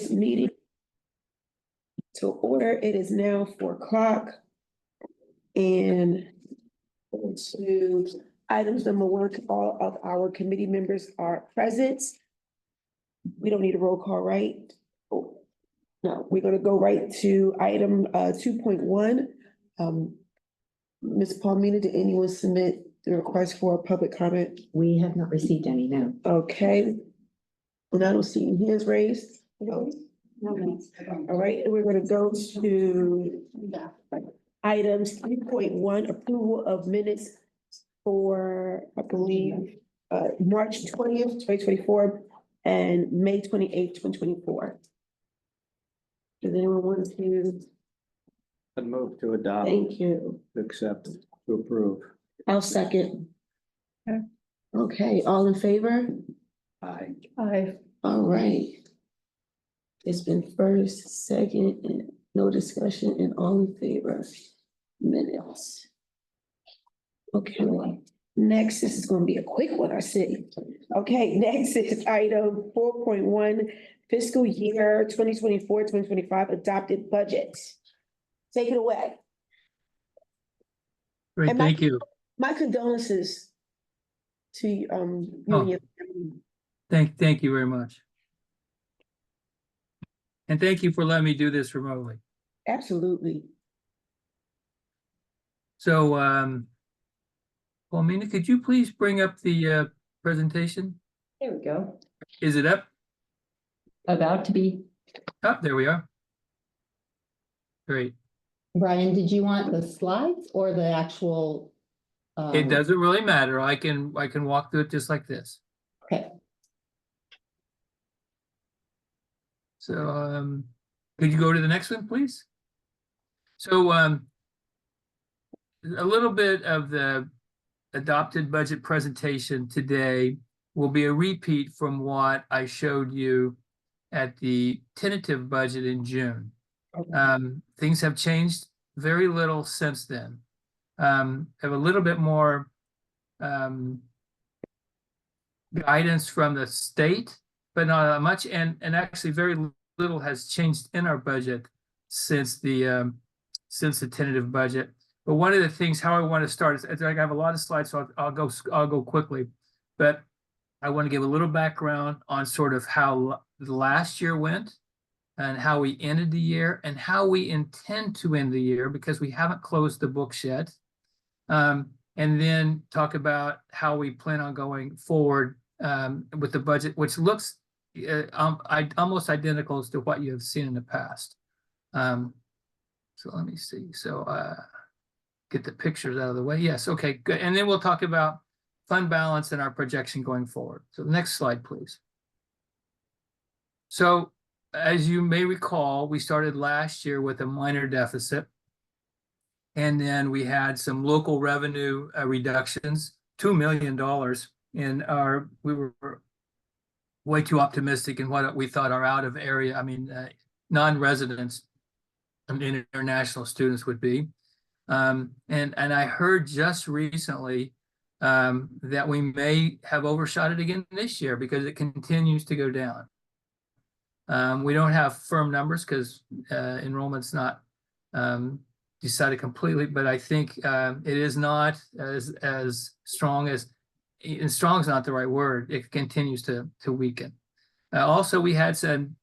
Meeting to order. It is now 4:00. And to items number one, all of our committee members are present. We don't need a roll call, right? Oh, no, we're gonna go right to item 2.1. Ms. Palmina, did anyone submit the request for a public comment? We have not received any, no. Okay. And I don't see any hands raised. Oh, No. all right, and we're gonna go to items 3.1, approval of minutes for, I believe, March 20th, 2024, and May 28th, 2024. Does anyone want to? I move to adopt, Thank you. to accept, to approve. I'll second. Okay. Okay, all in favor? Aye. Aye. All right. It's been first, second, and no discussion, and all in favor. Minutes. Okay, next, this is gonna be a quick one, I see. Okay, next is item 4.1, fiscal year 2024-2025 adopted budget. Take it away. Great, And thank you. My condolences to you and your family. Thank you very much. And thank you for letting me do this remotely. Absolutely. So, Paulina, could you please bring up the presentation? There we go. Is it up? About to be. Oh, there we are. Great. Brian, did you want the slides or the actual? It doesn't really matter. I can walk through it just like this. Okay, So, could you go to the next one, please? So, a little bit of the adopted budget presentation today will be a repeat from what I showed you at the tentative budget in June. Things have changed very little since then. Have a little bit more guidance from the state, but not much, and actually very little has changed in our budget since the tentative budget. But one of the things, how I want to start is, I have a lot of slides, so I'll go quickly, but I want to give a little background on sort of how the last year went and how we ended the year and how we intend to end the year, because we haven't closed the books yet. And then talk about how we plan on going forward with the budget, which looks almost identical to what you have seen in the past. So let me see. So get the pictures out of the way. Yes, okay, good. And then we'll talk about fund balance and our projection going forward. So the next slide, please. So as you may recall, we started last year with a minor deficit. And then we had some local revenue reductions, $2 million in our, we were way too optimistic in what we thought our out of area, non-residents and international students would be. And I heard just recently that we may have overshot it again this year because it continues to go down. We don't have firm numbers because enrollment's not decided completely, but I think it is not as strong as, and strong is not the right word. It continues to weaken. Also, we had some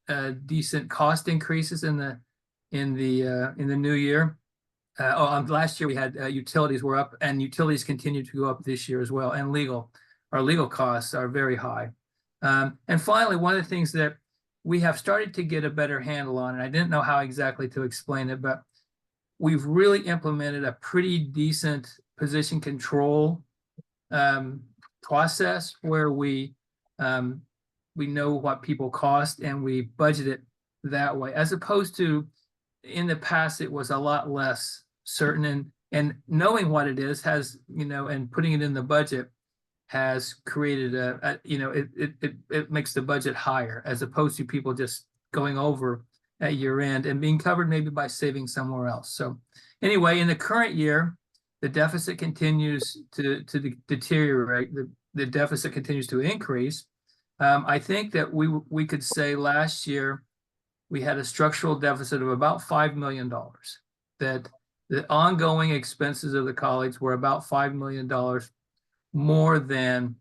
decent cost increases in the new year. Last year we had utilities were up, and utilities continue to go up this year as well. And our legal costs are very high. And finally, one of the things that we have started to get a better handle on, and I didn't know how exactly to explain it, but we've really implemented a pretty decent position control process where we know what people cost and we budget it that way, as opposed to in the past it was a lot less certain, and knowing what it is has, and putting it in the budget has created it makes the budget higher, as opposed to people just going over at year end and being covered maybe by saving somewhere else. So anyway, in the current year, the deficit continues to deteriorate. The deficit continues to increase. I think that we could say last year we had a structural deficit of about $5 million. That the ongoing expenses of the college were about $5 million more than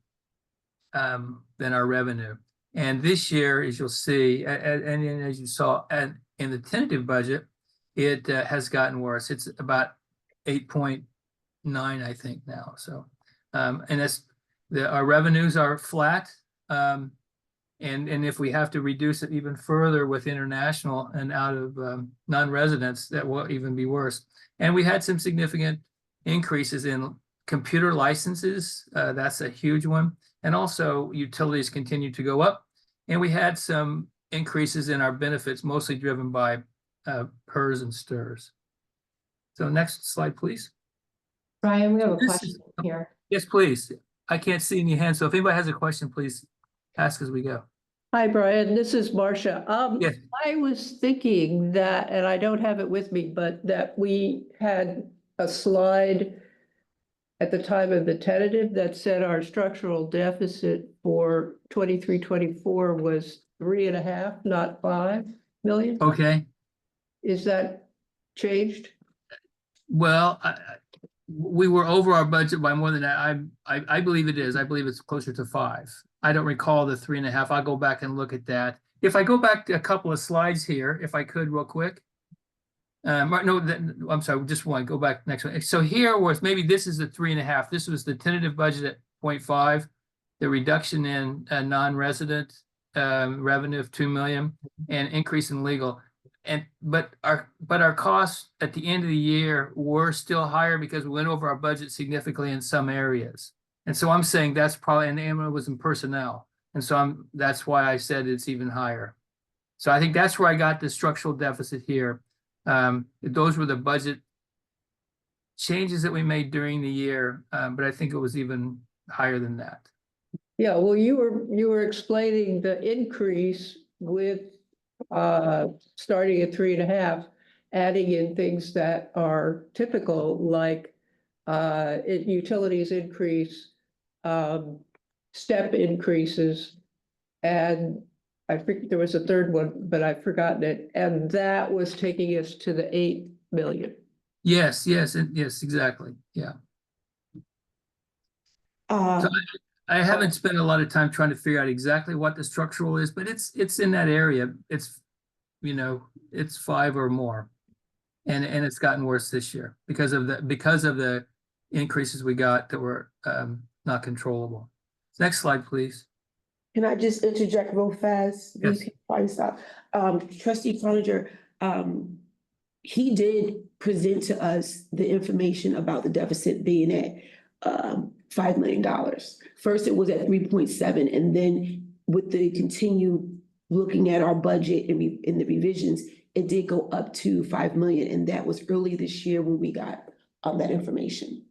our revenue. And this year, as you'll see, and as you saw, and in the tentative budget, it has gotten worse. It's about 8.9, I think now. So, and our revenues are flat. And if we have to reduce it even further with international and out of non-residents, that will even be worse. And we had some significant increases in computer licenses. That's a huge one. And also utilities continue to go up. And we had some increases in our benefits, mostly driven by PERS and STIRS. So next slide, please. Brian, we have a This question is- here. Yes, please. I can't see any hands. So if anybody has a question, please ask as we go. Hi, Brian, this is Marcia. Yes. I was thinking that, and I don't have it with me, but that we had a slide at the time of the tentative that said our structural deficit for 23-24 was 3.5, not 5 million. Okay. Is that changed? Well, we were over our budget by more than that. I believe it is. I believe it's closer to 5. I don't recall the 3.5. I'll go back and look at that. If I go back to a couple of slides here, if I could real quick. No, I'm sorry, just one, go back next one. So here was, maybe this is the 3.5. This was the tentative budget at 0.5, the reduction in non-resident revenue of 2 million and increase in legal. But our costs at the end of the year were still higher because we went over our budget significantly in some areas. And so I'm saying that's probably, and it was in personnel. And so that's why I said it's even higher. So I think that's where I got the structural deficit here. Those were the budget changes that we made during the year, but I think it was even higher than that. Yeah, well, you were explaining the increase with starting at 3.5, adding in things that are typical, like utilities increase, step increases, and I think there was a third one, but I've forgotten it, and that was taking us to the 8 million. Yes, exactly. Yeah. So I haven't spent a lot of time trying to figure out exactly what the structural is, but it's in that area. It's, it's 5 or more. And it's gotten worse this year because of the increases we got that were not controllable. Next slide, please. Can I just interject real fast? Yes. Trustee Croninger, he did present to us the information about the deficit being at $5 million. First, it was at 3.7, and then with the continued looking at our budget and in the revisions, it did go up to 5 million, and that was early this year when we got that information.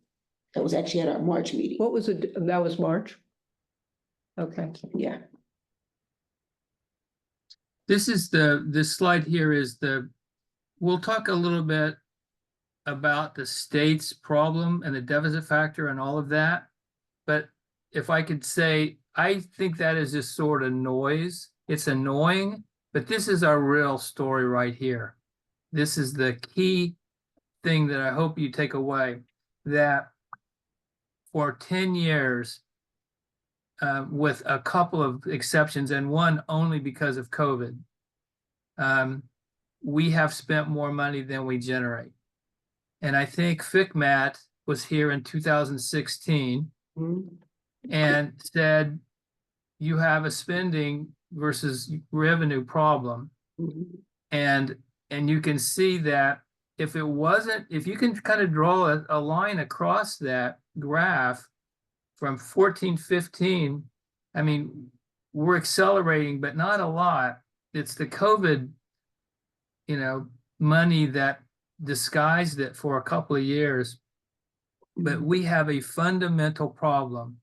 That was actually at our March meeting. What was it? That was March? Okay. Yeah. This slide here is we'll talk a little bit about the state's problem and the deficit factor and all of that. But if I could say, I think that is just sort of noise. It's annoying, but this is our real story right here. This is the key thing that I hope you take away, that for 10 years, with a couple of exceptions and one only because of COVID, we have spent more money than we generate. And I think FCMAT was here in 2016 and said, you have a spending versus revenue problem. And you can see that if you can kind of draw a line across that graph from 14-15, I mean, we're accelerating, but not a lot. It's the COVID, money that disguised it for a couple of years. But we have a fundamental problem,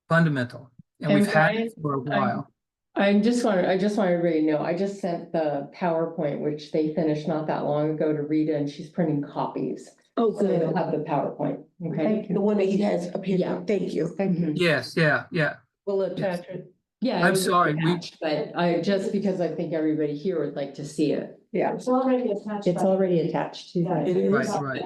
fundamental, and we've had it for a while. I just want everybody to know, I just sent the PowerPoint, which they finished not that long ago, to Rita, and she's printing copies. Oh, So they'll good. have the PowerPoint, okay? The one that he has up here. Yeah. Thank you. Mhm. Yes, yeah. We'll attach it. Yeah. I'm it was sorry, we- attached, But just because I think everybody here would like to see it. Yeah. It's already attached to It the. is. Right, right.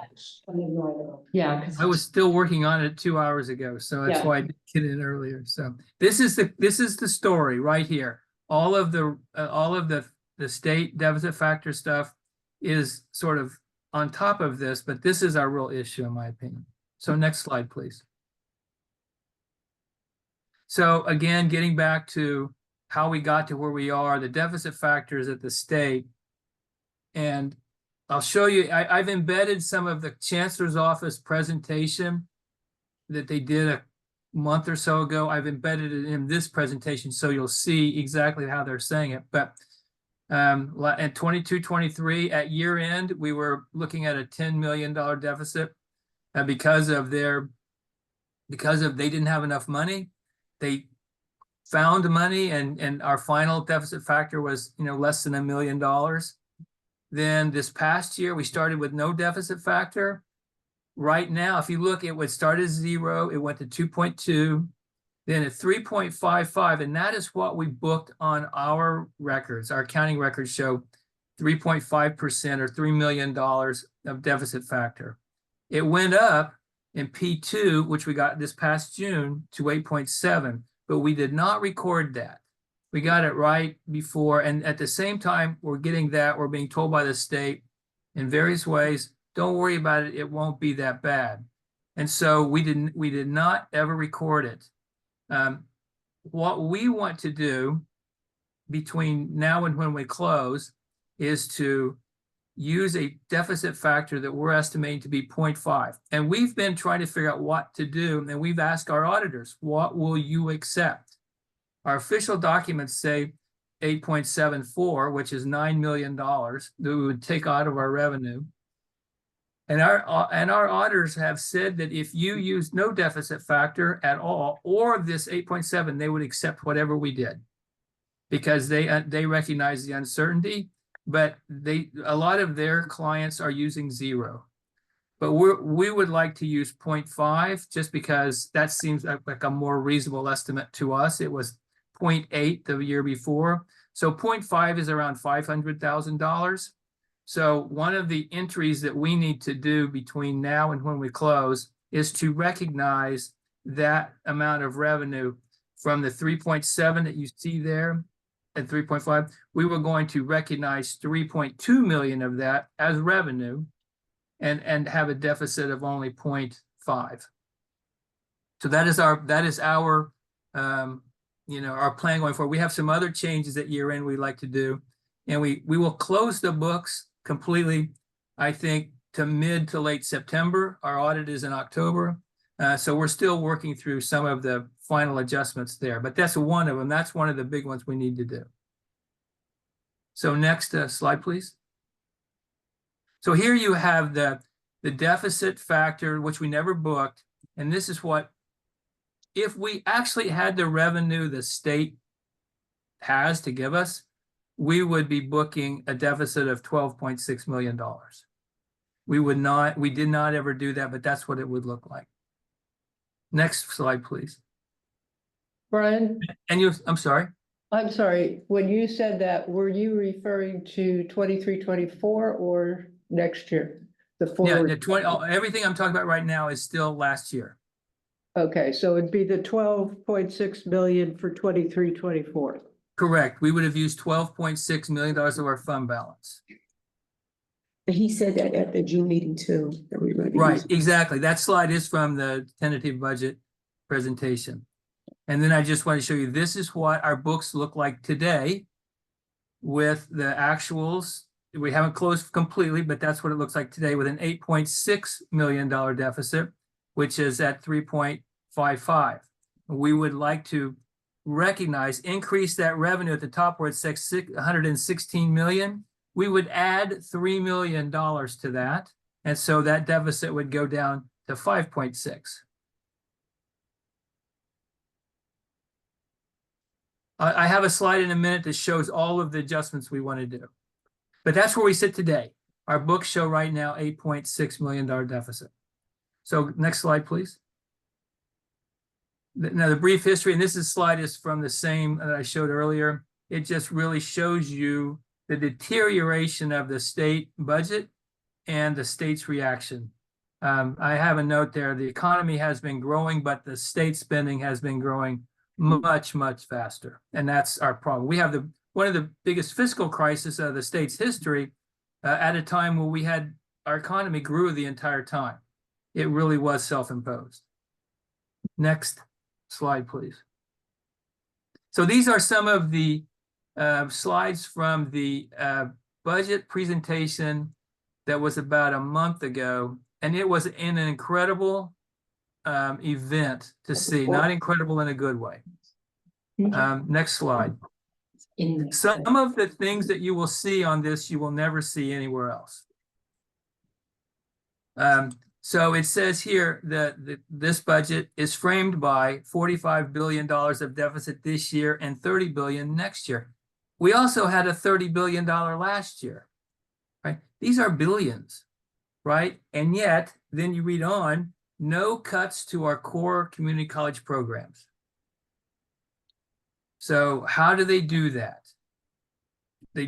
Yeah, because. I was still working on it 2 hours ago, so that's Yeah. why I didn't get in earlier. So this is the story right here. All of the state deficit factor stuff is sort of on top of this, but this is our real issue, in my opinion. So next slide, please. So again, getting back to how we got to where we are, the deficit factors at the state. And I'll show you, I've embedded some of the Chancellor's Office presentation that they did a month or so ago. I've embedded it in this presentation, so you'll see exactly how they're saying it. But at 22-23 at year end, we were looking at a $10 million deficit because they didn't have enough money. They found money, and our final deficit factor was, less than $1 million. Then this past year, we started with no deficit factor. Right now, if you look, it would start as 0, it went to 2.2, then at 3.55, and that is what we booked on our records. Our accounting records show 3.5% or $3 million of deficit factor. It went up in P2, which we got this past June, to 8.7, but we did not record that. We got it right before, and at the same time, we're being told by the state in various ways, don't worry about it, it won't be that bad. And so we did not ever record it. What we want to do between now and when we close is to use a deficit factor that we're estimating to be 0.5. And we've been trying to figure out what to do, and we've asked our auditors, what will you accept? Our official documents say 8.74, which is $9 million that we would take out of our revenue. And our auditors have said that if you use no deficit factor at all, or this 8.7, they would accept whatever we did, because they recognize the uncertainty. But a lot of their clients are using 0. But we would like to use 0.5 just because that seems like a more reasonable estimate to us. It was 0.8 the year before. So 0.5 is around $500,000. So one of the entries that we need to do between now and when we close is to recognize that amount of revenue from the 3.7 that you see there at 3.5. We were going to recognize 3.2 million of that as revenue and have a deficit of only 0.5. So that is our our plan going forward. We have some other changes at year end we'd like to do, and we will close the books completely, I think, to mid to late September. Our audit is in October. So we're still working through some of the final adjustments there, but that's one of them. That's one of the big ones we need to do. So next slide, please. So here you have the deficit factor, which we never booked. And this is what, if we actually had the revenue the state has to give us, we would be booking a deficit of $12.6 million. We did not ever do that, but that's what it would look like. Next slide, please. Brian, I'm sorry. I'm sorry, when you said that, were you referring to 23-24 or next year? The forward? Yeah, everything I'm talking about right now is still last year. Okay, so it'd be the 12.6 million for 23-24. Correct. We would have used $12.6 million of our fund balance. He said that at the June meeting too. That we were gonna Right, use. exactly. That slide is from the tentative budget presentation. And then I just want to show you, this is what our books look like today with the actuals. We haven't closed completely, but that's what it looks like today with an $8.6 million deficit, which is at 3.55. We would like to increase that revenue at the top where it says 116 million. We would add $3 million to that. And so that deficit would go down to 5.6. I have a slide in a minute that shows all of the adjustments we want to do. But that's where we sit today. Our books show right now $8.6 million deficit. So next slide, please. Now, the brief history, and this slide is from the same that I showed earlier. It just really shows you the deterioration of the state budget and the state's reaction. I have a note there. The economy has been growing, but the state spending has been growing much, much faster. And that's our problem. We have one of the biggest fiscal crises of the state's history at a time where our economy grew the entire time. It really was self-imposed. Next slide, please. So these are some of the slides from the budget presentation that was about a month ago, and it was an incredible event to see, not incredible in a good way. Next slide. Some of the things that you will see on this, you will never see anywhere else. So it says here that this budget is framed by $45 billion of deficit this year and $30 billion next year. We also had a $30 billion last year, right? These are billions, right? And yet, then you read on, no cuts to our core community college programs. So how do they do that? They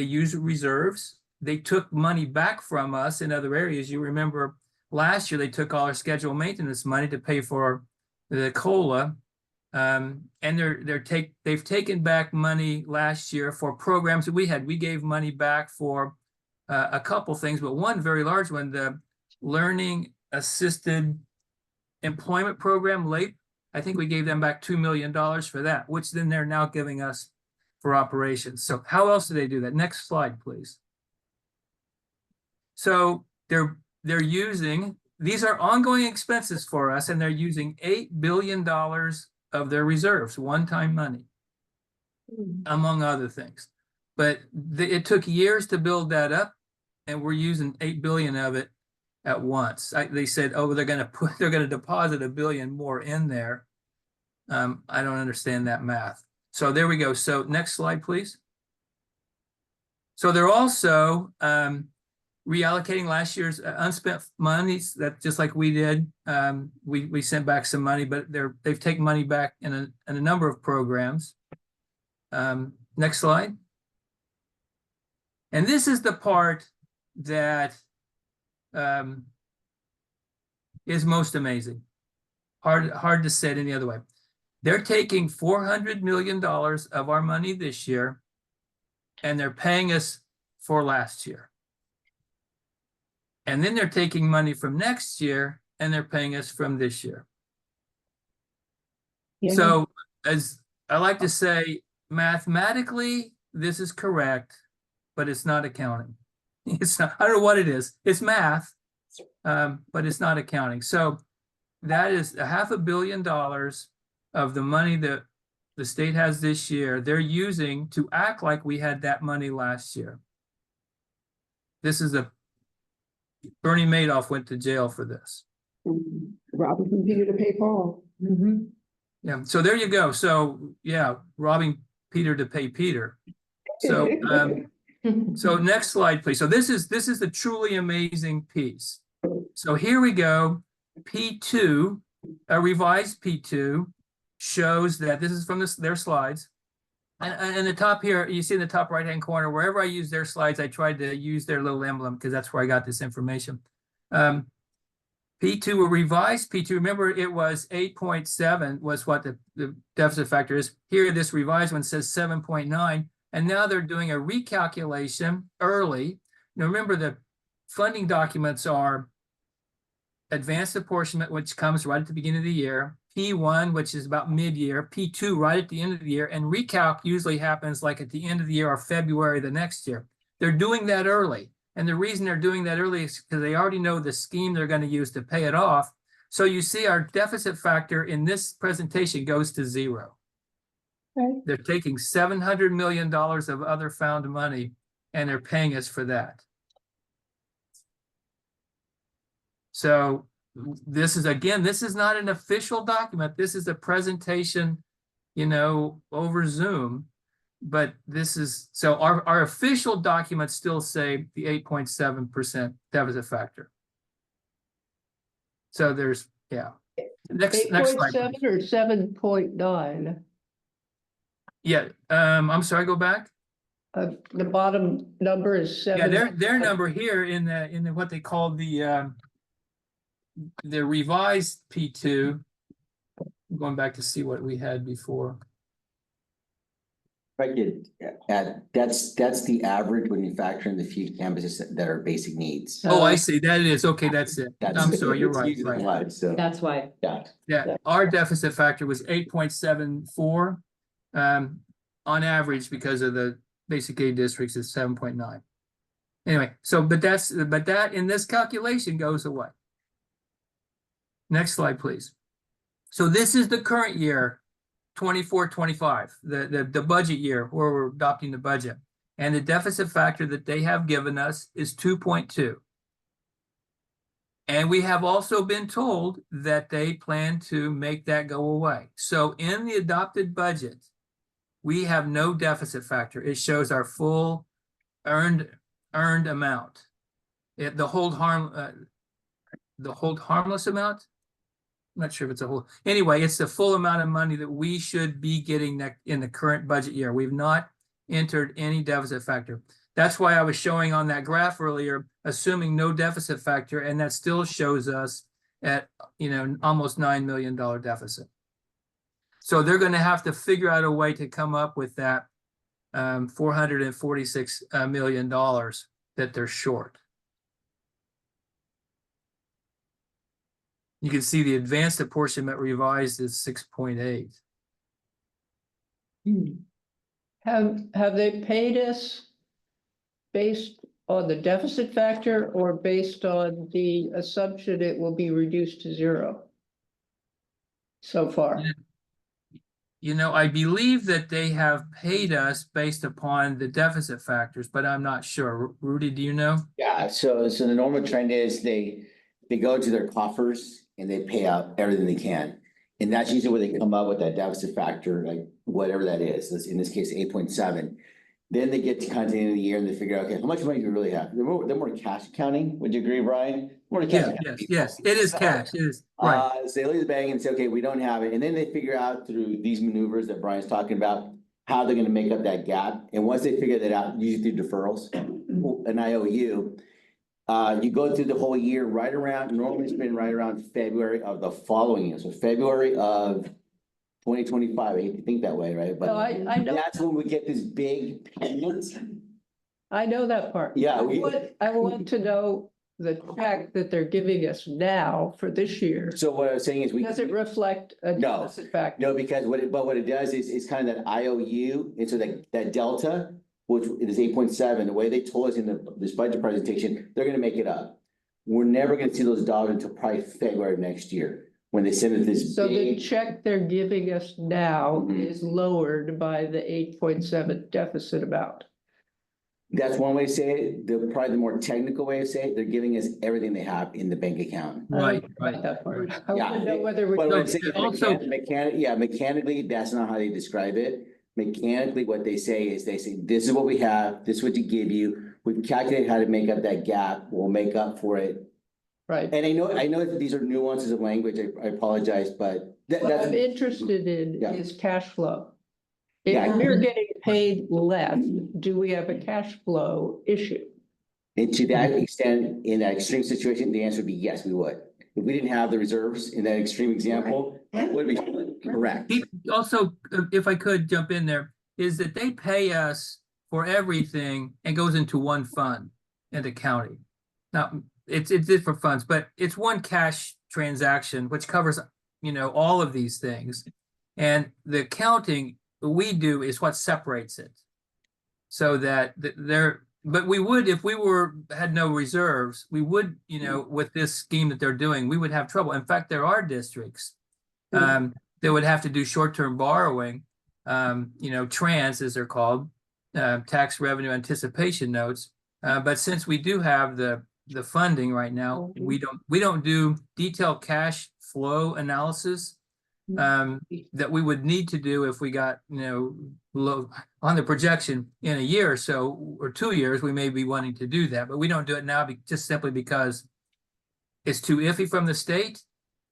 use reserves. They took money back from us in other areas. You remember last year, they took all our scheduled maintenance money to pay for the COLA. And they've taken back money last year for programs that we had. We gave money back for a couple things, but one very large one, the Learning Assisted Employment Program, LAPE. I think we gave them back $2 million for that, which then they're now giving us for operations. So how else do they do that? Next slide, please. So they're using, these are ongoing expenses for us, and they're using $8 billion of their reserves, one-time money, among other things. But it took years to build that up, and we're using $8 billion of it at once. They said, oh, they're going to deposit $1 billion more in there. I don't understand that math. So there we go. So next slide, please. So they're also reallocating last year's unspent monies, that just like we did. We sent back some money, but they've taken money back in a number of programs. Next slide. And this is the part that is most amazing. Hard to say it any other way. They're taking $400 million of our money this year, and they're paying us for last year. And then they're taking money from next year, and they're paying us from this year. Yeah. So, as I like to say, mathematically, this is correct, but it's not accounting. It's not, I don't know what it is. It's math, but it's not accounting. So that is $500 million of the money that the state has this year. They're using to act like we had that money last year. This is Bernie Madoff went to jail for this. Robbing Peter to pay Paul. Mm-hmm. Yeah, so there you go. So yeah, robbing Peter to pay Peter. So so next slide, please. So this is the truly amazing piece. So here we go. P2, a revised P2 shows that this is from their slides. And the top here, you see in the top right-hand corner, wherever I use their slides, I tried to use their little emblem because that's where I got this information. P2, a revised P2, remember it was 8.7 was what the deficit factor is. Here, this revised one says 7.9, and now they're doing a recalculation early. Now remember, the funding documents are advanced apportionment, which comes right at the beginning of the year, P1, which is about mid-year, P2 right at the end of the year, and recalc usually happens like at the end of the year or February the next year. They're doing that early. And the reason they're doing that early is because they already know the scheme they're going to use to pay it off. So you see our deficit factor in this presentation goes to 0. Okay. They're taking $700 million of other found money, and they're paying us for that. So this is, again, this is not an official document. This is a presentation, over Zoom. But this is, so our official documents still say the 8.7% deficit factor. So there's, yeah. Next 8.7 slide. or 7.9? Yeah, I'm sorry, go back. The bottom number is Yeah, 7. their number here in the what they call the revised P2. Going back to see what we had before. If I could add, that's the average when you factor in the few campuses that are basic needs. Oh, I see, that it is, okay, that's it. I'm sorry, you're It's right, usually right. wide, so, That's why. yeah. Yeah, our deficit factor was 8.74. On average, because of the basic aid districts, is 7.9. Anyway, so but that in this calculation goes away. Next slide, please. So this is the current year, 24-25, the budget year where we're adopting the budget. And the deficit factor that they have given us is 2.2. And we have also been told that they plan to make that go away. So in the adopted budget, we have no deficit factor. It shows our full earned amount. The hold harmless amount. I'm not sure if it's a whole. Anyway, it's the full amount of money that we should be getting in the current budget year. We've not entered any deficit factor. That's why I was showing on that graph earlier, assuming no deficit factor, and that still shows us at almost $9 million deficit. So they're going to have to figure out a way to come up with that $446 million that they're short. You can see the advanced apportionment revised is 6.8. Have they paid us based on the deficit factor or based on the assumption it will be reduced to 0 so far? I believe that they have paid us based upon the deficit factors, but I'm not sure. Rudy, do you know? Yeah, so the normal trend is they go to their coffers and they pay out everything they can. And that's usually where they come up with that deficit factor, like whatever that is. In this case, 8.7. Then they get to kind of the end of the year and they figure out, okay, how much money do we really have? They're more cash accounting. Would you agree, Brian? More cash accounting. Yes, it is cash. It is right. So they look at the bank and say, okay, we don't have it. And then they figure out through these maneuvers that Brian's talking about, how they're going to make up that gap. And once they figure that out, usually through deferrals, an IOU, you go through the whole year normally it's been right around February of the following year. So February of 2025, I hate to think that way, right? But No, I know, that's when we get this big payment. I know that part. Yeah, I want to know the check that they're giving us now for this year. So what I was saying is Does it reflect a No. deficit factor? No, because what it does is kind of that IOU, and so that delta, which is 8.7, the way they told us in this budget presentation, they're gonna make it up. We're never gonna see those dollars until probably February of next year, when they send it this So the big. check they're giving us now Mhm. is lowered by the 8.7 deficit amount. That's one way to say it. Probably the more technical way of saying it, they're giving us everything they have in the bank account. Right, I right. that part. I Yeah, want to know whether we. But what I'm saying is Also- mechanically, that's not how they describe it. Mechanically, what they say, this is what we have, this is what you give you. We've calculated how to make up that gap. We'll make up for it. Right. And I know that these are nuances of language. I apologize, but What that's. I'm interested in Yeah. is cash flow. Yeah. If we're getting paid less, do we have a cash flow issue? And to that extent, in that extreme situation, the answer would be yes, we would. If we didn't have the reserves in that extreme example, it would be correct. Also, if I could jump in there, is that they pay us for everything and goes into one fund in the county. Now, it's different funds, but it's one cash transaction, which covers, all of these things. And the accounting we do is what separates it. So that but we would, if we had no reserves, we would, with this scheme that they're doing, we would have trouble. In fact, there are districts that would have to do short-term borrowing, trans as they're called, tax revenue anticipation notes. But since we do have the funding right now, we don't do detailed cash flow analysis that we would need to do if we got, low on the projection in a year or so, or 2 years, we may be wanting to do that, but we don't do it now just simply because it's too iffy from the state.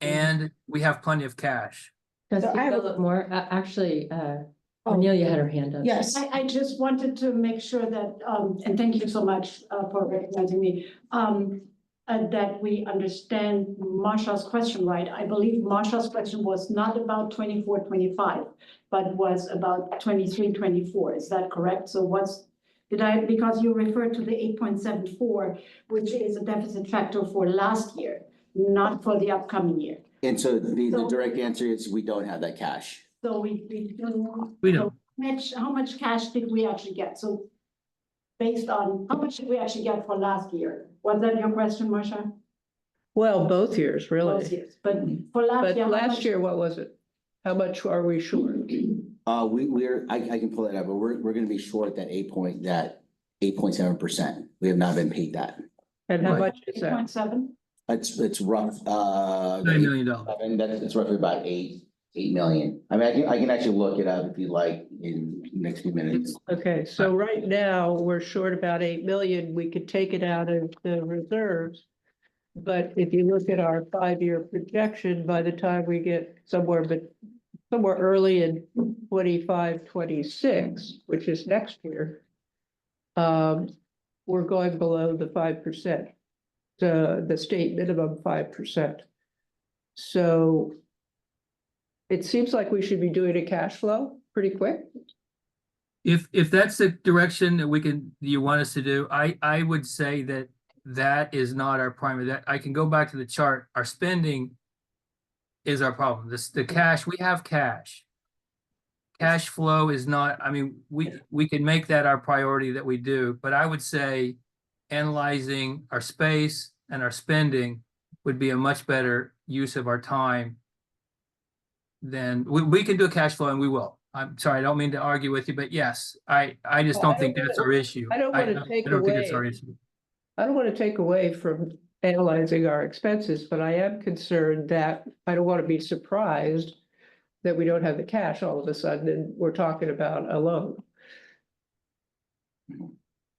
and we have plenty of cash. Trustee I have a- Philip Moore, actually, Oh. Cornelia had her hand up. Yes, I just wanted to make sure that, and thank you so much for recognizing me, that we understand Marsha's question right. I believe Marsha's question was not about 24-25, but was about 23-24. Is that correct? So because you referred to the 8.74, which is a deficit factor for last year, not for the upcoming year. And so the direct answer is we don't have that cash. So we don't. We don't. How much cash did we actually get? So based on, how much did we actually get for last year? Was that your question, Marsha? Well, both years, Both really. years. But for last But year. how last much- year, what was it? How much are we short? I can pull it up, but we're gonna be short that 8.7%. We have not been paid that. And how Right. much is that? 8.7? It's rough, $9 million. and that's roughly about 8 million. I mean, I can actually look it up if you like in the next few minutes. Okay, so right now, we're short about 8 million. We could take it out of the reserves. But if you look at our 5-year projection, by the time we get somewhere early in 25, 26, which is next year, we're going below the 5%, the state minimum 5%. So it seems like we should be doing a cash flow pretty quick. If that's the direction that you want us to do, I would say that is not our primary. That I can go back to the chart. Our spending is our problem. The cash, we have cash. Cash flow is not, I mean, we can make that our priority that we do, but I would say analyzing our space and our spending would be a much better use of our time. Then we can do a cash flow and we will. I'm sorry, I don't mean to argue with you, but yes, I just Well, don't think that's our issue. I don't wanna take I don't think it's our away- issue. I don't want to take away from analyzing our expenses, but I am concerned that I don't want to be surprised that we don't have the cash all of a sudden and we're talking about a loan.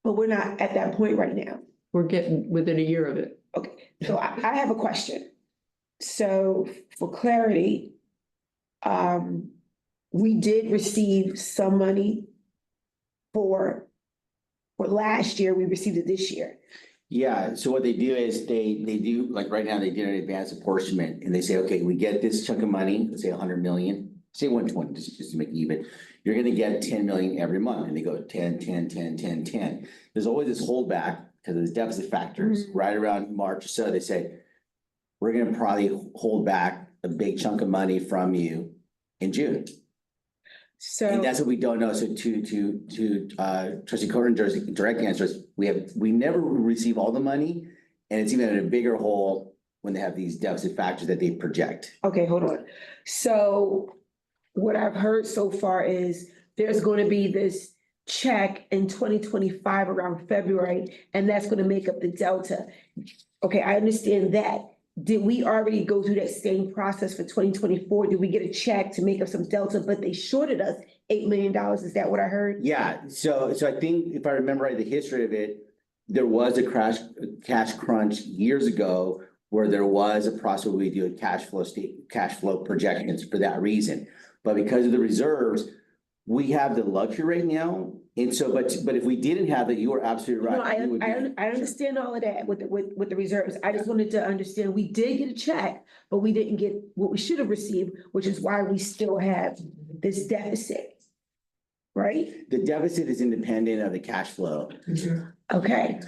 but we're not at that point right now. We're getting within a year of it. Okay, so I have a question. So for clarity, we did receive some money for last year, we received it this year. Yeah, so what they do is they do, like right now, they did an advanced apportionment and they say, okay, we get this chunk of money, let's say 100 million, say 120, just to make it even. You're gonna get 10 million every month, and they go 10, 10, 10, 10, 10. There's always this holdback because of the deficit factors, right around March or so, they say, we're gonna probably hold back a big chunk of money from you in June. And So, that's what we don't know. So to trustee Corringer's direct answer is, we never receive all the money. And it's even in a bigger hole when they have these deficit factors that they project. okay, hold on. So what I've heard so far is there's going to be this check in 2025 around February, and that's going to make up the delta. Okay, I understand that. Did we already go through that same process for 2024? Did we get a check to make up some delta, but they shorted us $8 million? Is that what I heard? Yeah, so I think if I remember right, the history of it, there was a cash crunch years ago where there was a process where we do a cash flow projections for that reason. But because of the reserves, we have the luxury right now. And so, but if we didn't have it, you are absolutely right. No, We would be- I understand all of that with the reserves. I just wanted to understand, we did get a check, but we didn't get what we should have received, which is why we still have this deficit. Right? The deficit is independent of the cash flow. Okay,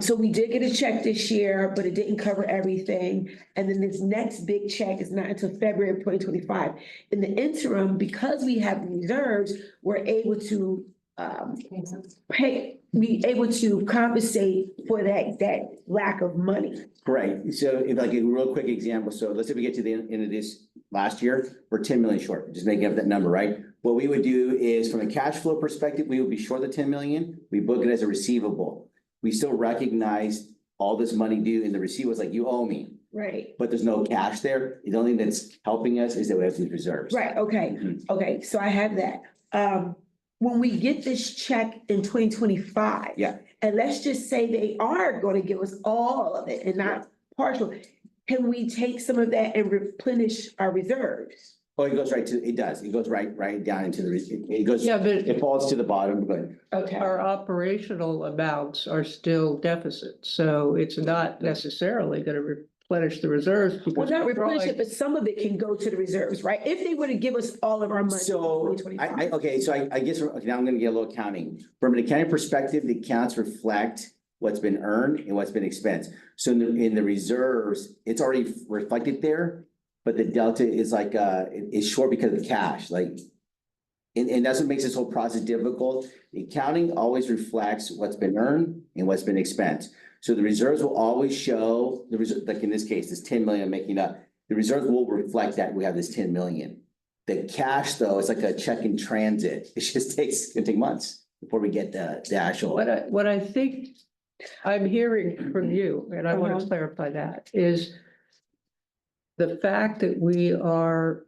so we did get a check this year, but it didn't cover everything. And then this next big check is not until February of 2025. In the interim, because we have reserves, we're able to be able to compensate for that lack of money. Correct. So if like a real quick example, so let's say we get to the end of this last year, we're 10 million short, just making up that number, right? What we would do is from a cash flow perspective, we would be short the 10 million. We book it as a receivable. We still recognize all this money due in the receivables, like you owe me, Right, but there's no cash there. The only thing that's helping us is that we have these reserves. right, okay, Mhm. okay, so I have that. When we get this check in 2025. Yeah. And let's just say they are gonna give us all of it and not partial. can we take some of that and replenish our reserves? Oh, it goes it goes right down into it goes, Yeah, but it falls to the bottom, but Okay. our operational amounts are still deficit, so it's not necessarily gonna replenish the reserves. Well, because not we're replenish drawing- it, but some of it can go to the reserves, right? If they were to give us all of our money. in so, 2025. okay, so I guess, okay, now I'm gonna get a little accounting. From an accounting perspective, the accounts reflect what's been earned and what's been expensed. So in the reserves, it's already reflected there, but the delta is like, is short because of the cash, like. And that's what makes this whole process difficult. The accounting always reflects what's been earned and what's been expensed. So the reserves will always show, like in this case, this 10 million I'm making up, the reserves will reflect that we have this 10 million. The cash, though, is like a check in transit. It just takes, it take months before we get the actual. What I think I'm hearing from you, and I want Uh-huh. to clarify that, is the fact that we are,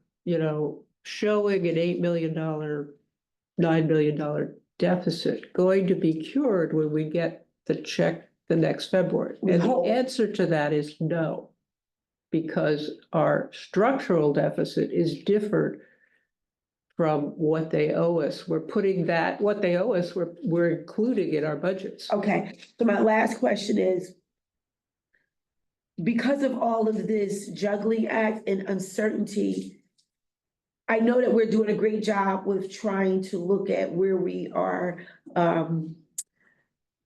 showing an $8 million, $9 million deficit going to be cured when we get the check the next February. We And the hope. answer to that is no, because our structural deficit is different from what they owe us. We're putting that, what they owe us, we're including in our budgets. Okay, so my last question is, because of all of this juggling act and uncertainty, I know that we're doing a great job with trying to look at where we are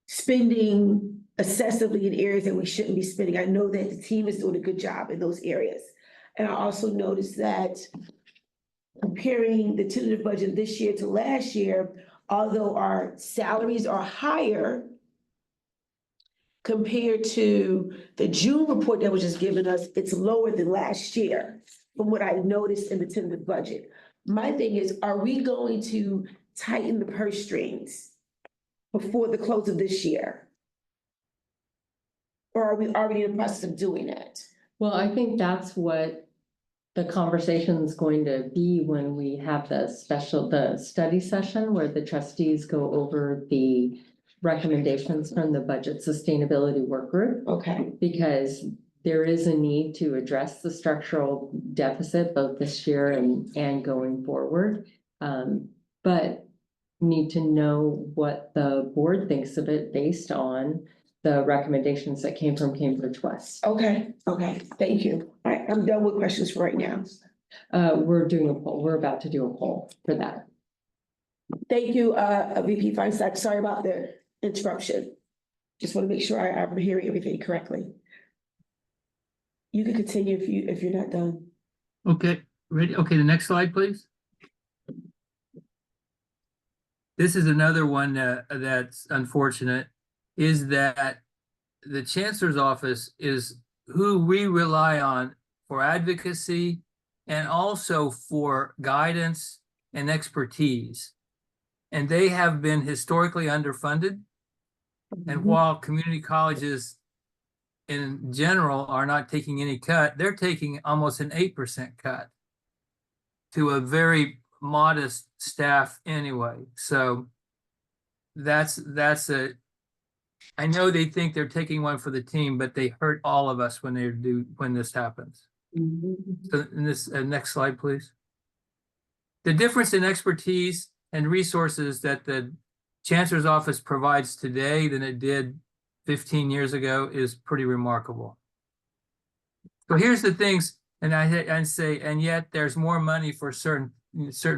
spending excessively in areas that we shouldn't be spending. I know that the team is doing a good job in those areas. And I also noticed that comparing the tentative budget this year to last year, although our salaries are higher compared to the June report that was just given us, it's lower than last year from what I noticed in the tentative budget. My thing is, are we going to tighten the purse strings before the close of this year? Or are we already in the process of doing that? Well, I think that's what the conversation is going to be when we have the study session where the trustees go over the recommendations from the budget sustainability work group. Okay, Because there is a need to address the structural deficit both this year and going forward. But need to know what the board thinks of it based on the recommendations that came from Cambridge West. okay, thank you. All right, I'm done with questions for right now. We're doing a poll. We're about to do a poll for that. Thank you, VP Feinstein. Sorry about the interruption. Just want to make sure I'm hearing everything correctly. You can continue if you're not done. Okay, ready? Okay, the next slide, please. This is another one that's unfortunate, is that the Chancellor's Office is who we rely on for advocacy and also for guidance and expertise. And they have been historically underfunded. And while community colleges in general are not taking any cut, they're taking almost an 8% cut to a very modest staff anyway. So that's I know they think they're taking one for the team, but they hurt all of us when this happens. So in this next slide, please. The difference in expertise and resources that the Chancellor's Office provides today than it did 15 years ago is pretty remarkable. So here's the things, and I say, and yet there's more money for certain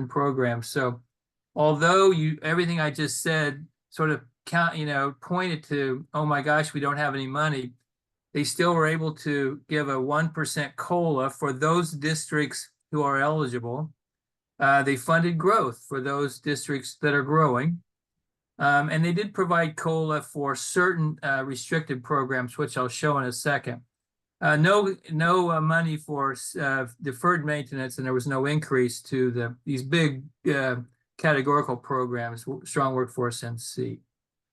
programs. So although everything I just said sort of pointed to, oh my gosh, we don't have any money, they still were able to give a 1% COLA for those districts who are eligible. They funded growth for those districts that are growing. And they did provide COLA for certain restricted programs, which I'll show in a second. No money for deferred maintenance, and there was no increase to these big categorical programs, Strong Workforce and C.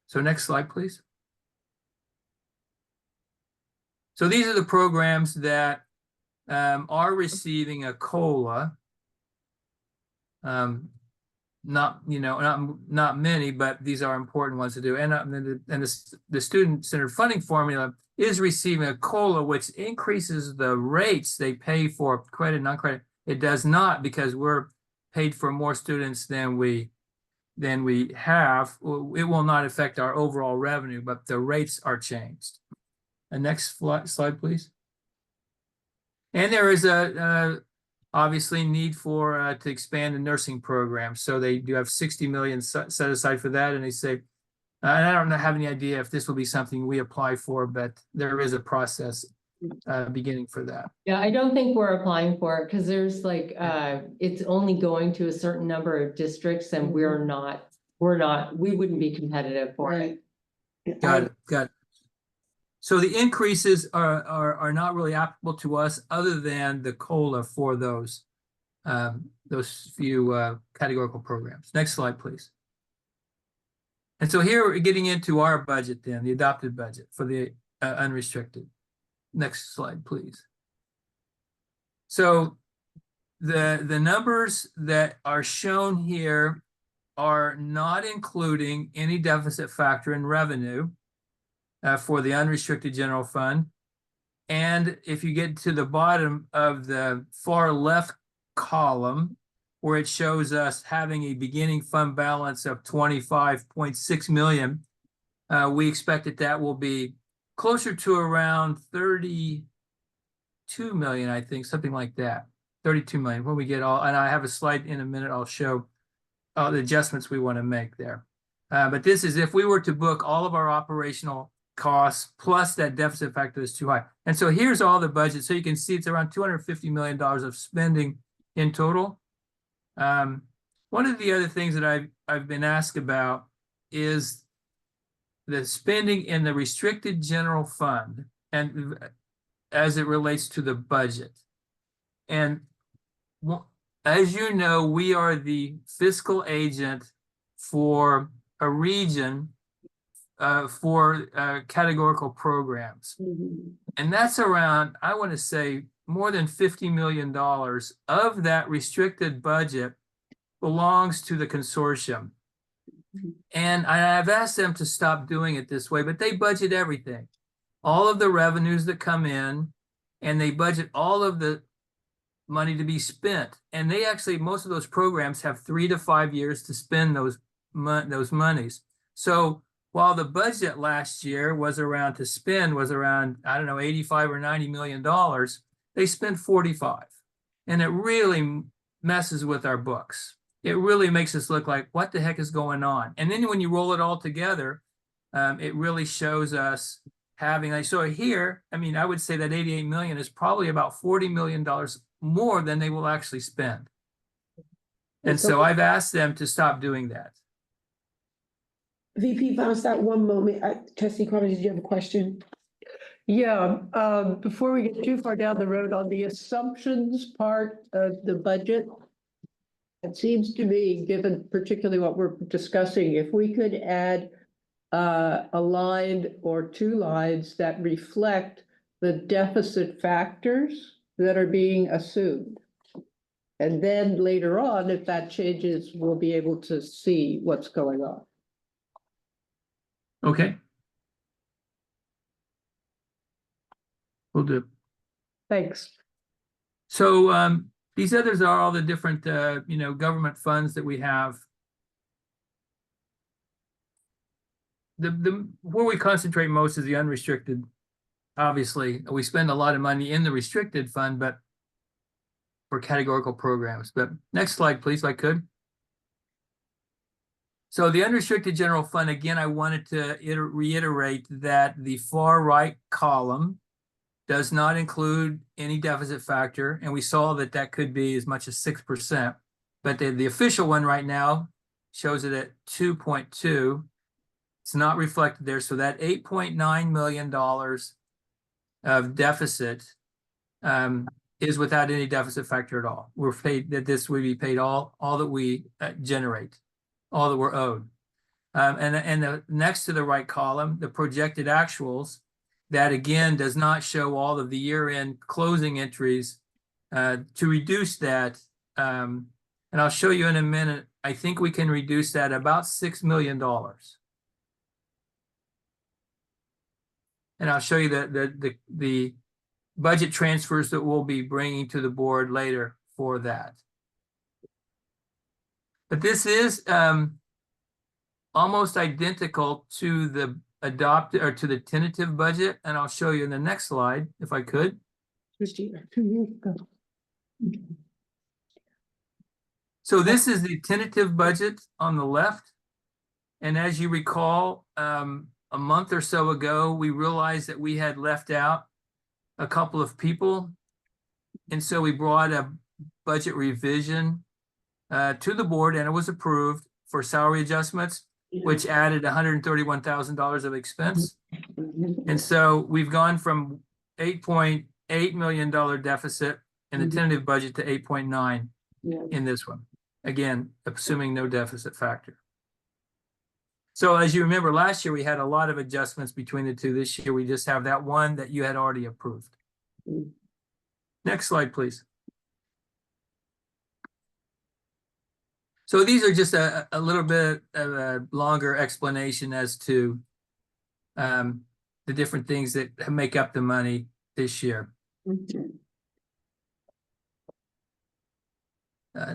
So next slide, please. So these are the programs that are receiving a COLA. not, not many, but these are important ones to do. And the student-centered funding formula is receiving a COLA, which increases the rates they pay for credit, non-credit. It does not, because we're paid for more students than we have. It will not affect our overall revenue, but the rates are changed. The next slide, please. And there is obviously need for to expand the nursing program. So they do have 60 million set aside for that. And they say, and I don't have any idea if this will be something we apply for, but there is a process beginning for that. Yeah, I don't think we're applying for it because there's like, it's only going to a certain number of districts and we wouldn't be competitive for it. Got it. So the increases are not really applicable to us other than the COLA for those few categorical programs. Next slide, please. And so here we're getting into our budget then, the adopted budget for the unrestricted. Next slide, please. So the numbers that are shown here are not including any deficit factor in revenue for the unrestricted general fund. And if you get to the bottom of the far left column, where it shows us having a beginning fund balance of 25.6 million, we expect that will be closer to around 32 million, I think, something like that. 32 million when we get all, and I have a slide in a minute, I'll show the adjustments we want to make there. But this is if we were to book all of our operational costs plus that deficit factor is too high. And so here's all the budget. So you can see it's around $250 million of spending in total. One of the other things that I've been asked about is the spending in the restricted general fund and as it relates to the budget. And as you know, we are the fiscal agent for a region for categorical programs. And that's around, I want to say, more than $50 million of that restricted budget belongs to the consortium. And I've asked them to stop doing it this way, but they budget everything, all of the revenues that come in, and they budget all of the money to be spent. And they actually, most of those programs have 3 to 5 years to spend those monies. So while the budget last year was around, I don't know, 85 or $90 million, they spent 45. And it really messes with our books. It really makes us look like, what the heck is going on? And then when you roll it all together, it really shows us having, like, so here, I mean, I would say that 88 million is probably about $40 million more than they will actually spend. And so I've asked them to stop doing that. VP Von Stop, one moment. Trustee Carter, did you have a question? Yeah, before we get too far down the road on the assumptions part of the budget, it seems to me, given particularly what we're discussing, if we could add a line or 2 lines that reflect the deficit factors that are being assumed. And then later on, if that changes, we'll be able to see what's going on. Okay. Will do. Thanks. So these others are all the different, government funds that we have. Where we concentrate most is the unrestricted. Obviously, we spend a lot of money in the restricted fund, but for categorical programs. But next slide, please, if I could. So the unrestricted general fund, again, I wanted to reiterate that the far right column does not include any deficit factor. And we saw that that could be as much as 6%. But the official one right now shows it at 2.2. It's not reflected there. So that $8.9 million of deficit is without any deficit factor at all. We're paid that this would be paid all that we generate, all that we're owed. And the next to the right column, the projected actuals, that again does not show all of the year-end closing entries to reduce that. And I'll show you in a minute I think we can reduce that about $6 million. And I'll show you the budget transfers that we'll be bringing to the board later for that. But this is almost identical to the adopted or to the tentative budget, and I'll show you in the next slide if I could. So this is the tentative budget on the left. And as you recall, a month or so ago, we realized that we had left out a couple of people. And so we brought a budget revision to the board, and it was approved for salary adjustments, which added $131,000 of expense. And so we've gone from $8.8 million deficit in the tentative budget to 8.9 in this one. Again, assuming no deficit factor. So as you remember, last year we had a lot of adjustments between the two. This year we just have that one that you had already approved. Next slide, please. So these are just a little bit of a longer explanation as to the different things that make up the money this year.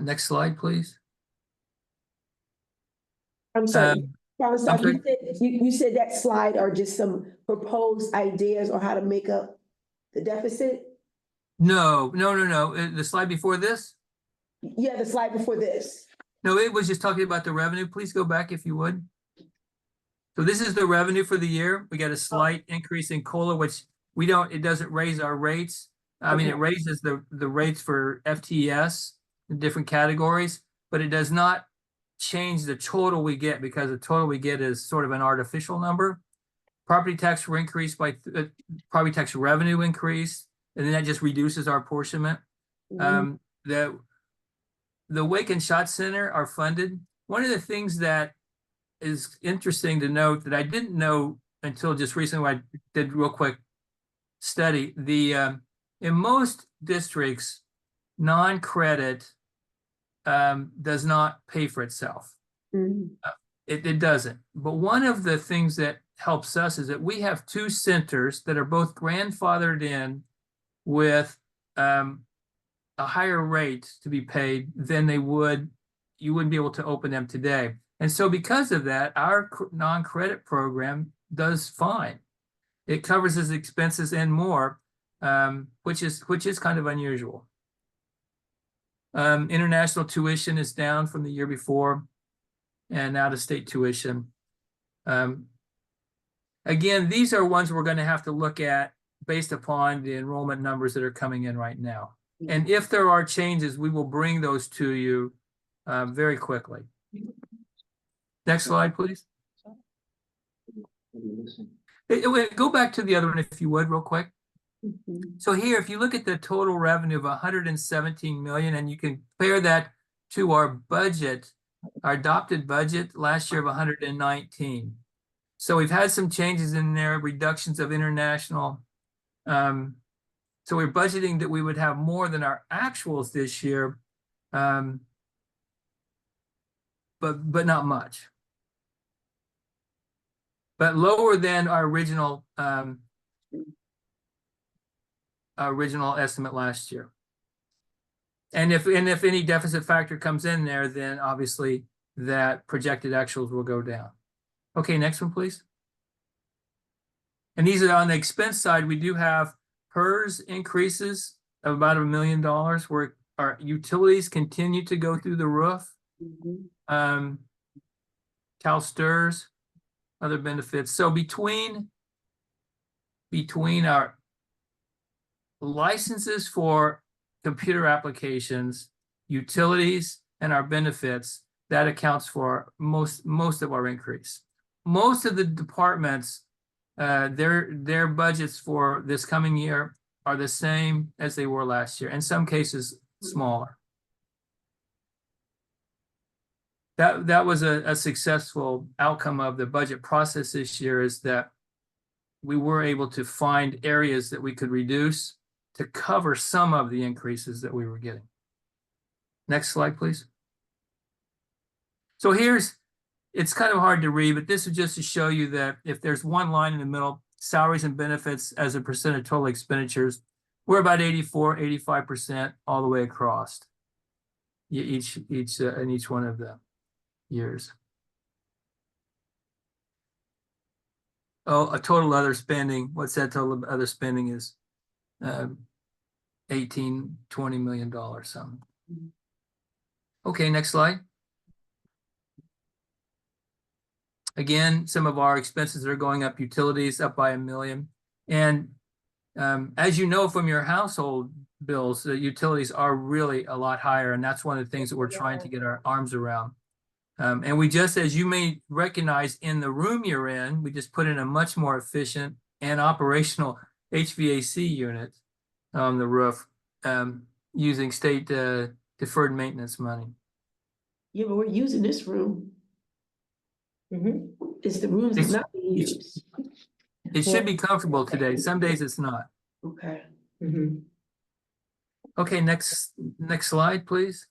Next slide, please. I'm sorry. I'm sorry. You said that slide are just some proposed ideas on how to make up the deficit? No. The slide before this? Yeah, the slide before this. No, it was just talking about the revenue. Please go back if you would. So this is the revenue for the year. We got a slight increase in COLA, which it doesn't raise our rates. I mean, it raises the rates for FTES in different categories, but it does not change the total we get, because the total we get is sort of an artificial number. Property tax were increased by property tax revenue increased, and then that just reduces our apportionment. The Wake and Shot Center are funded. One of the things that is interesting to note that I didn't know until just recently when I did real quick study, in most districts, non-credit does not pay for itself. It doesn't. But one of the things that helps us is that we have two centers that are both grandfathered in with a higher rate to be paid than you wouldn't be able to open them today. And so because of that, our non-credit program does fine. It covers his expenses and more, which is kind of unusual. International tuition is down from the year before, and out-of-state tuition. Again, these are ones we're going to have to look at based upon the enrollment numbers that are coming in right now. And if there are changes, we will bring those to you very quickly. Next slide, please. Go back to the other one, if you would, real quick. So here, if you look at the total revenue of 117 million, and you can compare that to our budget, our adopted budget last year of 119. So we've had some changes in there, reductions of international. So we're budgeting that we would have more than our actuals this year, but not much. But lower than our original estimate last year. And if any deficit factor comes in there, then obviously that projected actuals will go down. Okay, next one, please. And these are on the expense side. We do have PERS increases of about $1 million, where our utilities continue to go through the roof. CalSTRS, other benefits. So between our licenses for computer applications, utilities, and our benefits, that accounts for most of our increase. Most of the departments, their budgets for this coming year are the same as they were last year, in some cases smaller. That was a successful outcome of the budget process this year, is that we were able to find areas that we could reduce to cover some of the increases that we were getting. Next slide, please. So here's, it's kind of hard to read, but this is just to show you that if there's one line in the middle, salaries and benefits as a percent of total expenditures, we're about 85% all the way across. In each one of the years. Oh, a total other spending, what's that total other spending is? 18, $20 million something. Okay, next slide. Again, some of our expenses are going up, utilities up by $1 million. And as you know from your household bills, the utilities are really a lot higher. And that's one of the things that we're trying to get our arms around. And we just, as you may recognize in the room you're in, we just put in a much more efficient and operational HVAC unit on the roof using state deferred maintenance money. Yeah, but we're using this room. It's the rooms that's not being used. It should be comfortable today. Some days it's not. Okay. Okay, next slide, please.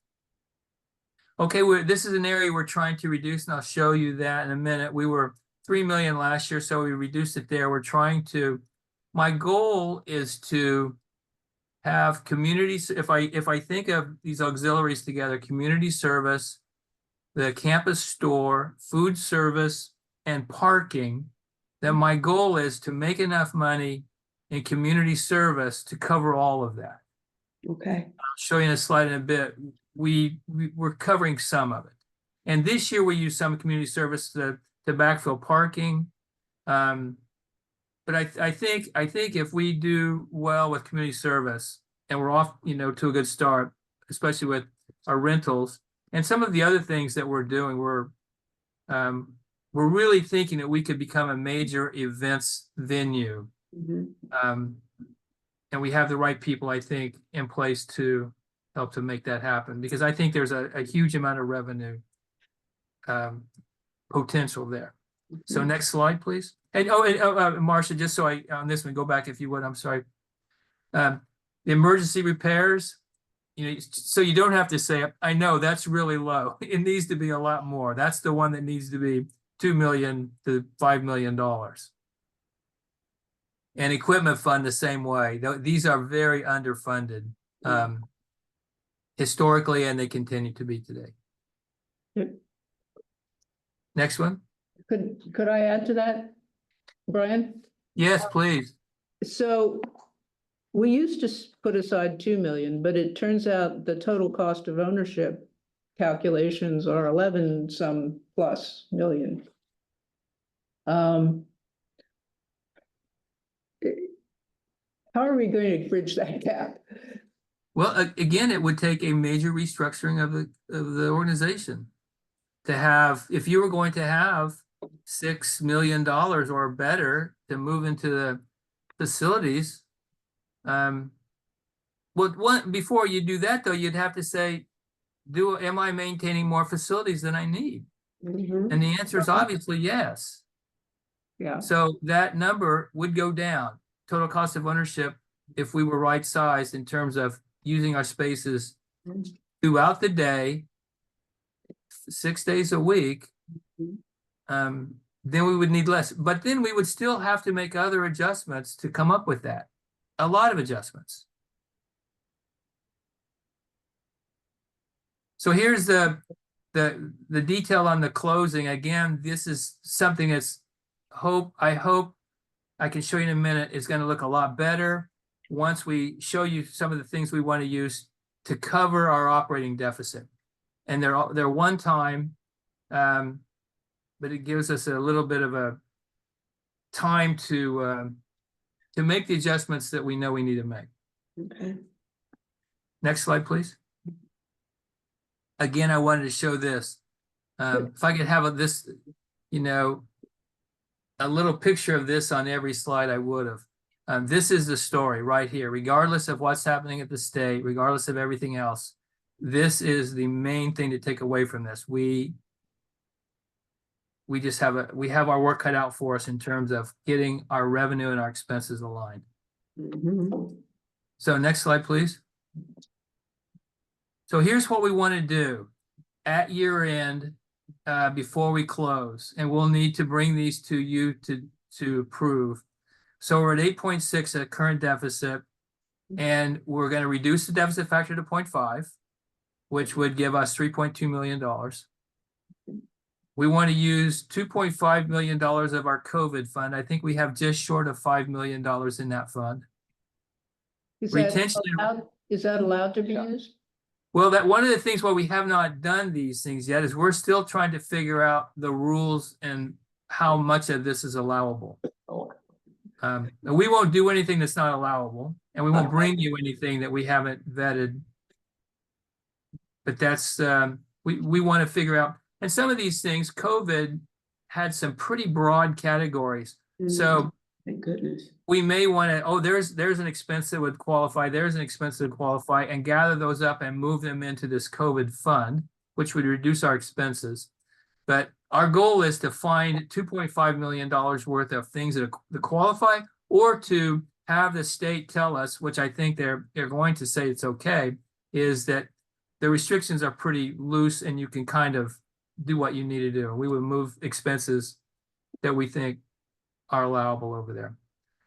Okay, this is an area we're trying to reduce, and I'll show you that in a minute. We were 3 million last year, so we reduced it there. We're trying to, my goal is to have communities, if I think of these auxiliaries together, community service, the campus store, food service, and parking, then my goal is to make enough money in community service to cover all of that. Okay. I'll show you in a slide in a bit. We're covering some of it. And this year we use some community service to backfill parking. But I think if we do well with community service and we're off, to a good start, especially with our rentals and some of the other things that we're doing, we're really thinking that we could become a major events venue. And we have the right people, I think, in place to help to make that happen, because I think there's a huge amount of revenue potential there. So next slide, please. And Marcia, just so on this one, go back if you would, I'm sorry. The emergency repairs, so you don't have to say, I know that's really low. It needs to be a lot more. That's the one that needs to be $2 million to $5 million. And equipment fund the same way. These are very underfunded historically, and they continue to be today. Next one. Could I add to that, Brian? Yes, please. So we used to put aside 2 million, but it turns out the total cost of ownership calculations are 11 some plus million. How are we going to bridge that gap? Well, again, it would take a major restructuring of the organization to have, if you were going to have $6 million or better to move into the facilities. Before you do that, though, you'd have to say, am I maintaining more facilities than I need? And the answer is obviously yes. Yeah. So that number would go down. Total cost of ownership, if we were right sized in terms of using our spaces throughout the day, 6 days a week, then we would need less. But then we would still have to make other adjustments to come up with that. A lot of adjustments. So here's the detail on the closing. Again, this is something that's I hope I can show you in a minute. It's going to look a lot better once we show you some of the things we want to use to cover our operating deficit. And they're one time, but it gives us a little bit of a time to make the adjustments that we know we need to make. Okay. Next slide, please. Again, I wanted to show this. If I could have this, a little picture of this on every slide, I would have. This is the story right here, regardless of what's happening at the state, regardless of everything else. This is the main thing to take away from this. We just have our work cut out for us in terms of getting our revenue and our expenses aligned. So next slide, please. So here's what we want to do at year end. before we close, and we'll need to bring these to you to approve. So we're at 8.6 at current deficit, and we're gonna reduce the deficit factor to 0.5, which would give us $3.2 million. We want to use $2.5 million of our COVID fund. I think we have just short of $5 million in that fund. Is that Retention- allowed- is that allowed to be used? Well, that one of the things why we have not done these things yet is we're still trying to figure out the rules and how much of this is allowable. And we won't do anything that's not allowable, and we won't bring you anything that we haven't vetted. But that's, we want to figure out, and some of these things, COVID had some pretty broad categories. So Thank goodness. we may want to, oh, there's an expense that would qualify, there's an expense that would qualify, and gather those up and move them into this COVID fund, which would reduce our expenses. But our goal is to find $2.5 million worth of things that qualify, or to have the state tell us, which I think they're going to say it's okay, is that the restrictions are pretty loose and you can kind of do what you need to do. We would move expenses that we think are allowable over there.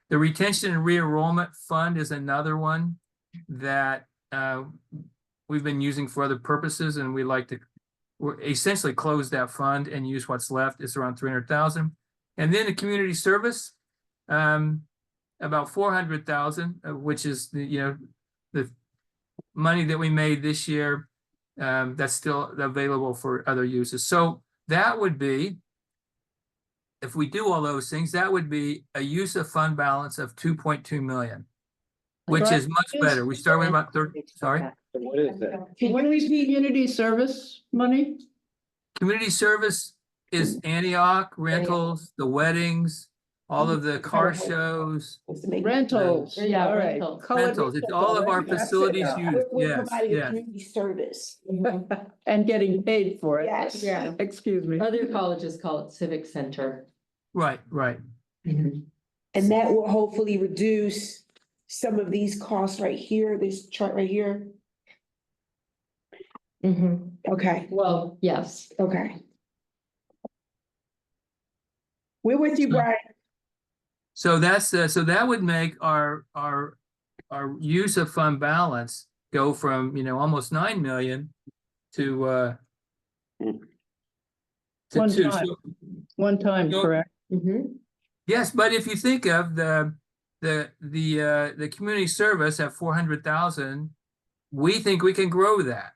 The retention and re-enrollment fund is another one that we've been using for other purposes, and we like to essentially close that fund and use what's left. It's around 300,000. And then the community service, about 400,000, which is the money that we made this year, that's still available for other uses. So that would be, if we do all those things, that would be a use of fund balance of 2.2 million, which is much better. We start with about 30, sorry. What is that? What is community service money? Community service is Antioch, rentals, the weddings, all of the car shows, Rentals. Yeah, All right. rentals. Call it rentals. It's all of our facilities use. We're Yes, providing a yes. community service. And getting paid for it. Yes. Yeah. Excuse me. Other colleges call it civic center. Right, right. And that will hopefully reduce some of these costs right here, this chart right here. Okay, Well, yes. okay. We're with you, Brian. So that's so that would make our use of fund balance go from almost 9 million to One 2. time. One time, No. correct? Yes, but if you think of the community service at 400,000, we think we can grow that.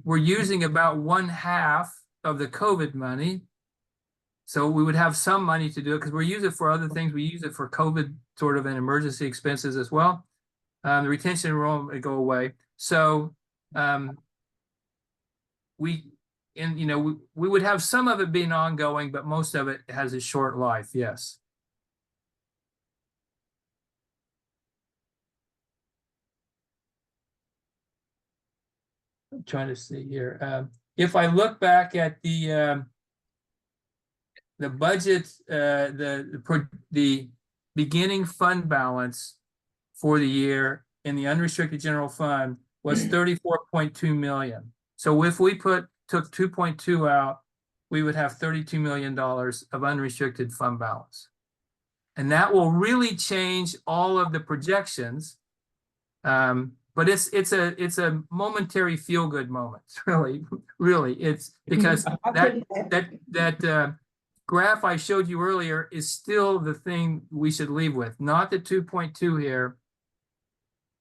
We're using about 1/2 of the COVID money. So we would have some money to do it because we use it for other things. We use it for COVID sort of an emergency expenses as well. The retention enrollment would go away. So we would have some of it being ongoing, but most of it has a short life. Yes. I'm trying to see here. If I look back at the budget, the beginning fund balance for the year in the unrestricted general fund was 34.2 million. So if we took 2.2 out, we would have $32 million of unrestricted fund balance. And that will really change all of the projections. But it's a momentary feel-good moment. Really, it's because that graph I showed you earlier is still the thing we should leave with, not the 2.2 here,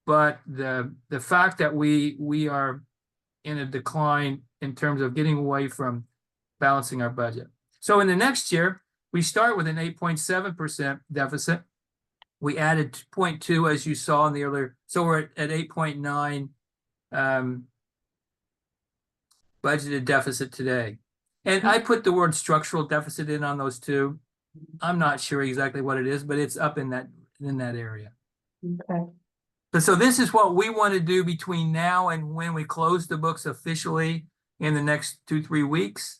but the fact that we are in a decline in terms of getting away from balancing our budget. So in the next year, we start with an 8.7% deficit. We added 2.2 as you saw in the earlier, so we're at 8.9 budgeted deficit today. And I put the word structural deficit in on those two. I'm not sure exactly what it is, but it's up in that area. Okay. But so this is what we want to do between now and when we close the books officially in the next 2-3 weeks.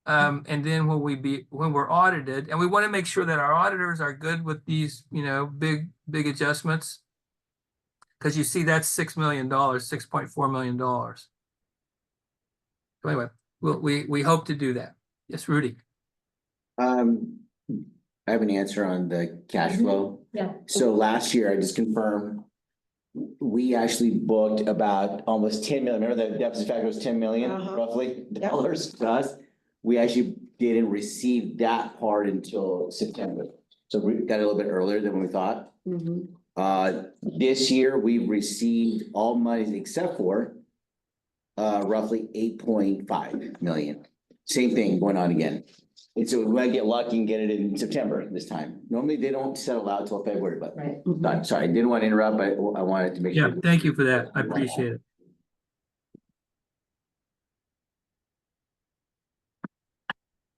And then when we're audited, and we want to make sure that our auditors are good with these, big adjustments. Because you see that's $6 million, $6.4 million. So anyway, we hope to do that. Yes, Rudy. I have an answer on the cash flow. Yeah. So last year, I just confirmed, we actually booked about almost 10 million. Remember the deficit factor was 10 million roughly dollars to us? We actually didn't receive that part until September. So we got a little bit earlier than we thought. This year, we've received all monies except for roughly 8.5 million. Same thing going on again. And so we might get lucky and get it in September this time. Normally, they don't settle out till February, but Right. I'm sorry, I didn't want to interrupt, but I wanted to make Yeah, sure. thank you for that. I appreciate it.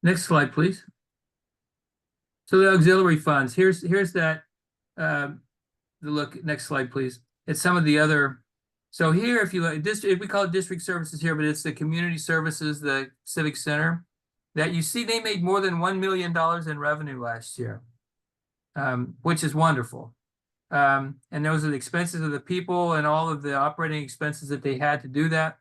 Next slide, please. So the auxiliary funds, here's that, the look, next slide, please. It's some of the other, so here, if you look, we call it district services here, but it's the community services, the civic center, that you see they made more than $1 million in revenue last year, which is wonderful. And those are the expenses of the people and all of the operating expenses that they had to do that.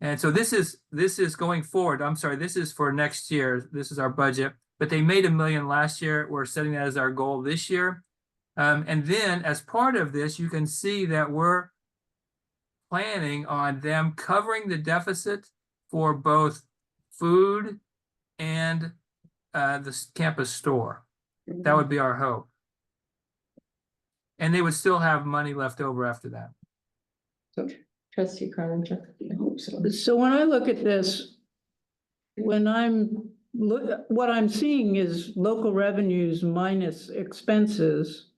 And so this is going forward. I'm sorry, this is for next year. This is our budget, but they made $1 million last year. We're setting that as our goal this year. And then as part of this, you can see that we're planning on them covering the deficit for both food and the campus store. That would be our hope. And they would still have money left over after that. Trustee Croninger. I hope so. So when I look at this, when what I'm seeing is local revenues minus expenses,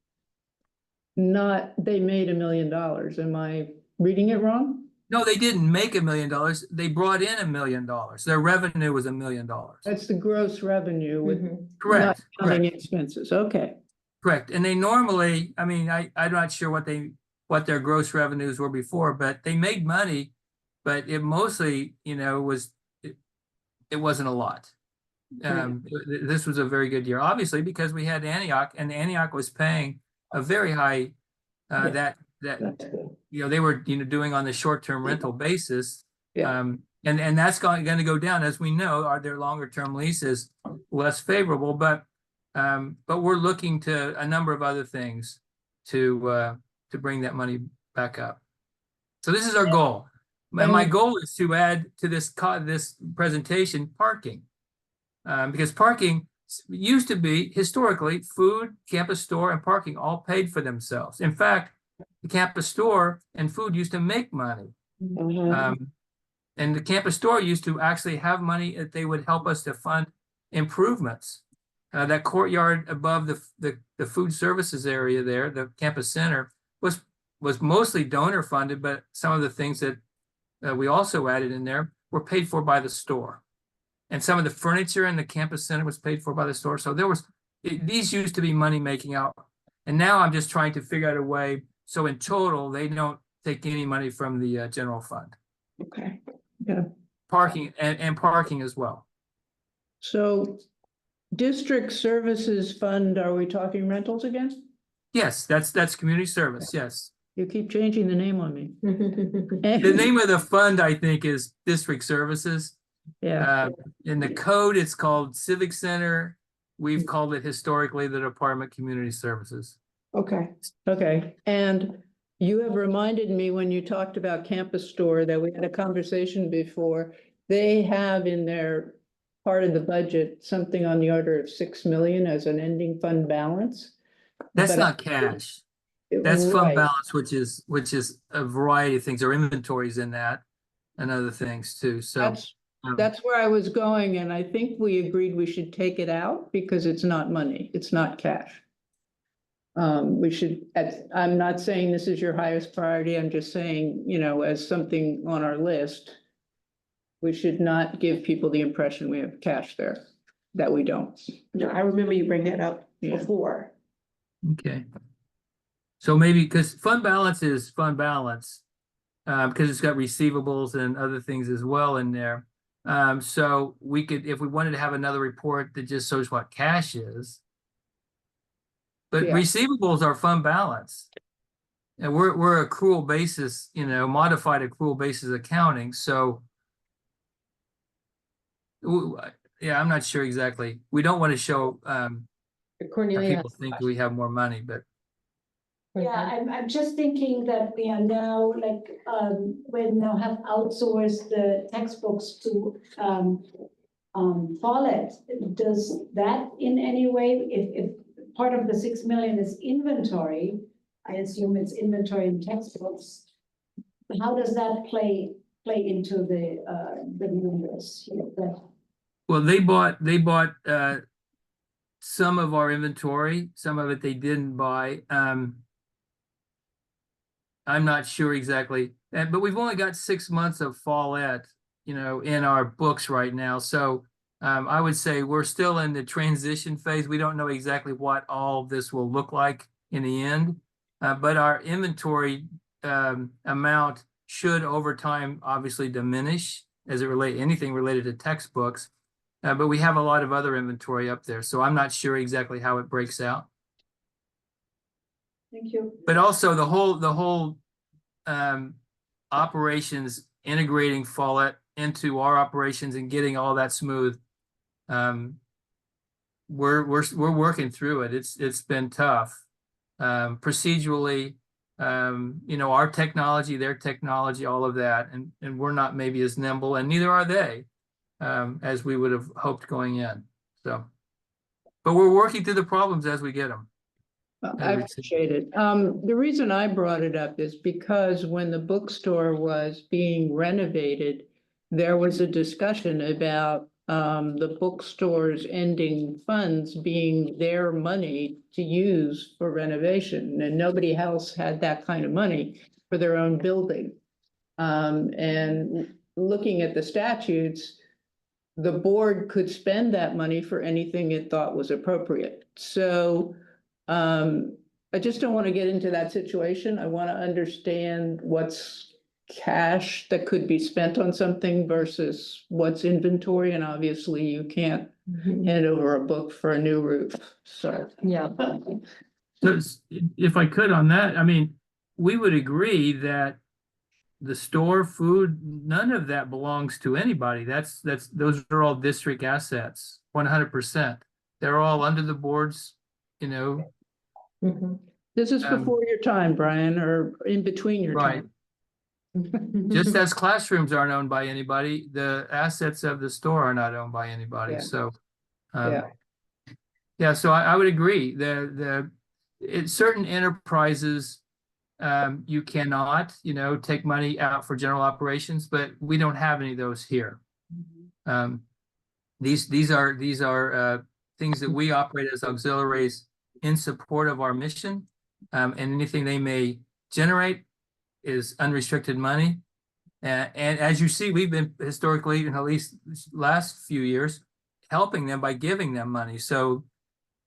not they made $1 million. Am I reading it wrong? No, they didn't make $1 million. They brought in $1 million. Their revenue was $1 million. That's the gross revenue with not Correct. counting Correct. expenses. Okay. Correct. And they normally, I mean, I'm not sure what their gross revenues were before, but they made money, but it mostly, it wasn't a lot. This was a very good year, obviously, because we had Antioch, and Antioch was paying a very high, That's good. they were, doing on the short-term rental basis. Yeah. And that's going to go down, as we know, are their longer-term leases less favorable, but we're looking to a number of other things to bring that money back up. So this is our goal. And my goal is to add to this presentation parking, because parking used to be historically food, campus store, and parking all paid for themselves. In fact, the campus store and food used to make money. And the campus store used to actually have money that they would help us to fund improvements. That courtyard above the food services area there, the campus center, was mostly donor funded, but some of the things that we also added in there were paid for by the store. And some of the furniture in the campus center was paid for by the store. So these used to be money making out. And now I'm just trying to figure out a way, so in total, they don't take any money from the general fund. Okay. Yeah. Parking and parking as well. So district services fund, are we talking rentals again? Yes, that's community service, yes. You keep changing the name on me. The name of the fund, I think, is District Services. Yeah, In the code, it's called Civic Center. We've called it historically the Department of Community Services. Okay. okay. And you have reminded me when you talked about campus store that we had a conversation before. They have in their part of the budget, something on the order of 6 million as an ending fund balance. That's But not cash. That's fund right. balance, which is a variety of things. There are inventories in that and other things too. So That's where I was going, and I think we agreed we should take it out because it's not money, it's not cash. We should, I'm not saying this is your highest priority, I'm just saying, as something on our list, we should not give people the impression we have cash there, that we don't. No, I remember you bring that up Yeah. before. okay. So maybe because fund balance is fund balance, because it's got receivables and other things as well in there. So we could, if we wanted to have another report that just shows what cash is. But Yeah. receivables are fund balance. And we're accrual basis, modified accrual basis accounting. So Yeah, I'm not sure exactly. We don't want to show, that Cornelia. people think we have more money, but Yeah, I'm just thinking that we are now like, we now have outsourced the textbooks to, Follett. Does that in any way, if part of the 6 million is inventory, I assume it's inventory and textbooks. How does that play into the numbers here? well, they bought some of our inventory, some of it they didn't buy. I'm not sure exactly, but we've only got 6 months of Follett, in our books right now. So I would say we're still in the transition phase. We don't know exactly what all of this will look like in the end. But our inventory amount should over time obviously diminish as it anything related to textbooks. But we have a lot of other inventory up there, so I'm not sure exactly how it breaks out. Thank you. But also the whole operations, integrating Follett into our operations and getting all that smooth. We're working through it. It's been tough. Procedurally, our technology, their technology, all of that, and we're not maybe as nimble, and neither are they, as we would have hoped going in. So, but we're working through the problems as we get them. I appreciate it. The reason I brought it up is because when the bookstore was being renovated, there was a discussion about the bookstore's ending funds being their money to use for renovation, and nobody else had that kind of money for their own building. And looking at the statutes, the board could spend that money for anything it thought was appropriate. So I just don't want to get into that situation. I want to understand what's cash that could be spent on something versus what's inventory, and obviously you can't hand over a book for a new roof, so. Yeah. So if I could on that, I mean, we would agree that the store food, none of that belongs to anybody. Those are all district assets, 100%. They're all under the board's, This is before your time, Brian, or in between your right. time. Just as classrooms aren't owned by anybody, the assets of the store are not owned by anybody. Yeah. So, Yeah. so I would agree. Certain enterprises, you cannot, take money out for general operations, but we don't have any of those here. These are things that we operate as auxiliaries in support of our mission, and anything they may generate is unrestricted money. And as you see, we've been historically, at least last few years, helping them by giving them money. So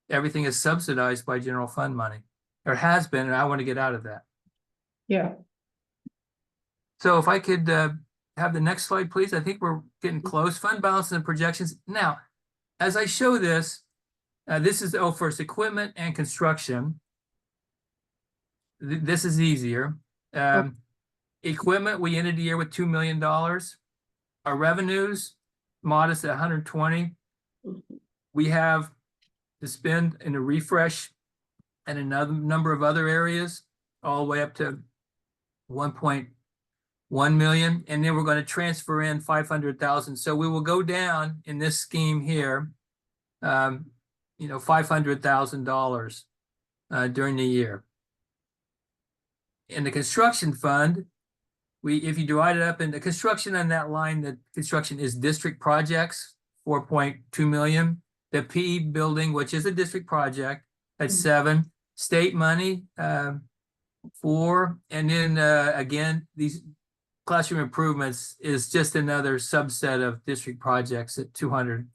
everything is subsidized by general fund money, or has been, and I want to get out of that. Yeah. So if I could have the next slide, please. I think we're getting close. Fund balances and projections. Now, as I show this, this is first equipment and construction. This is easier. Equipment, we ended the year with $2 million. Our revenues, modest at 120. We have to spend in a refresh and another number of other areas, all the way up to 1.1 million. And then we're going to transfer in 500,000. So we will go down in this scheme here, $500,000 during the year. In the construction fund, if you divide it up into construction on that line, the construction is district projects, 4.2 million. The PE building, which is a district project, at 7. State money, 4. And then again, these classroom improvements is just another subset of district projects at 200.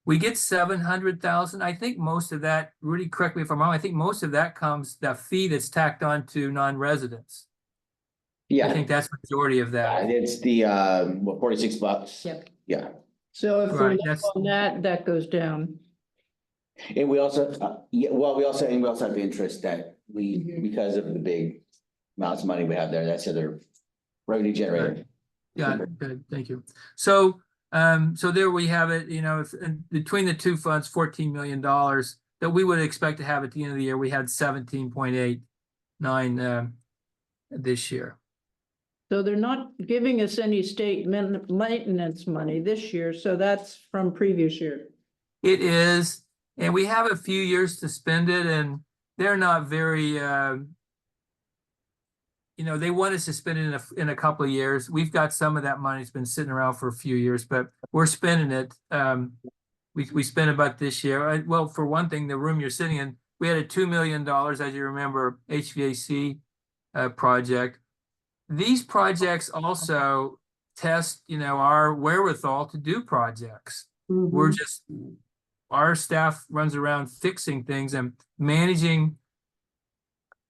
We get 700,000. I think most of that, Rudy, correct me if I'm wrong, I think most of that comes, the fee that's tacked on to non-residents. Yeah. I think that's the majority of that. It's the, $46. Yep. Yeah. So if Right, we're on that goes down. And we also, we also have the interest that because of the big amounts of money we have there, that's the other revenue generator. Yeah, good, thank you. So So there we have it, between the two funds, $14 million that we would expect to have at the end of the year. We had 17.89 this year. So they're not giving us any state maintenance money this year, so that's from previous year. It is, and we have a few years to spend it, and they're not very, they want us to spend it in a couple of years. We've got some of that money. It's been sitting around for a few years, but we're spending it. We spent about this year. Well, for one thing, the room you're sitting in, we had a $2 million, as you remember, HVAC project. These projects also test, our wherewithal to do projects. We're just, our staff runs around fixing things and managing,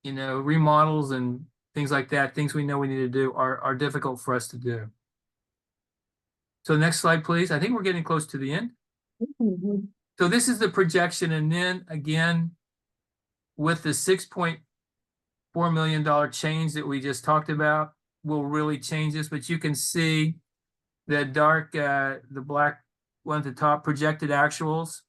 remodels and things like that. Things we know we need to do are difficult for us to do. So next slide, please. I think we're getting close to the end. So this is the projection. And then again, with the $6.4 million change that we just talked about, will really change this. But you can see the dark, the black one at the top, projected actuals.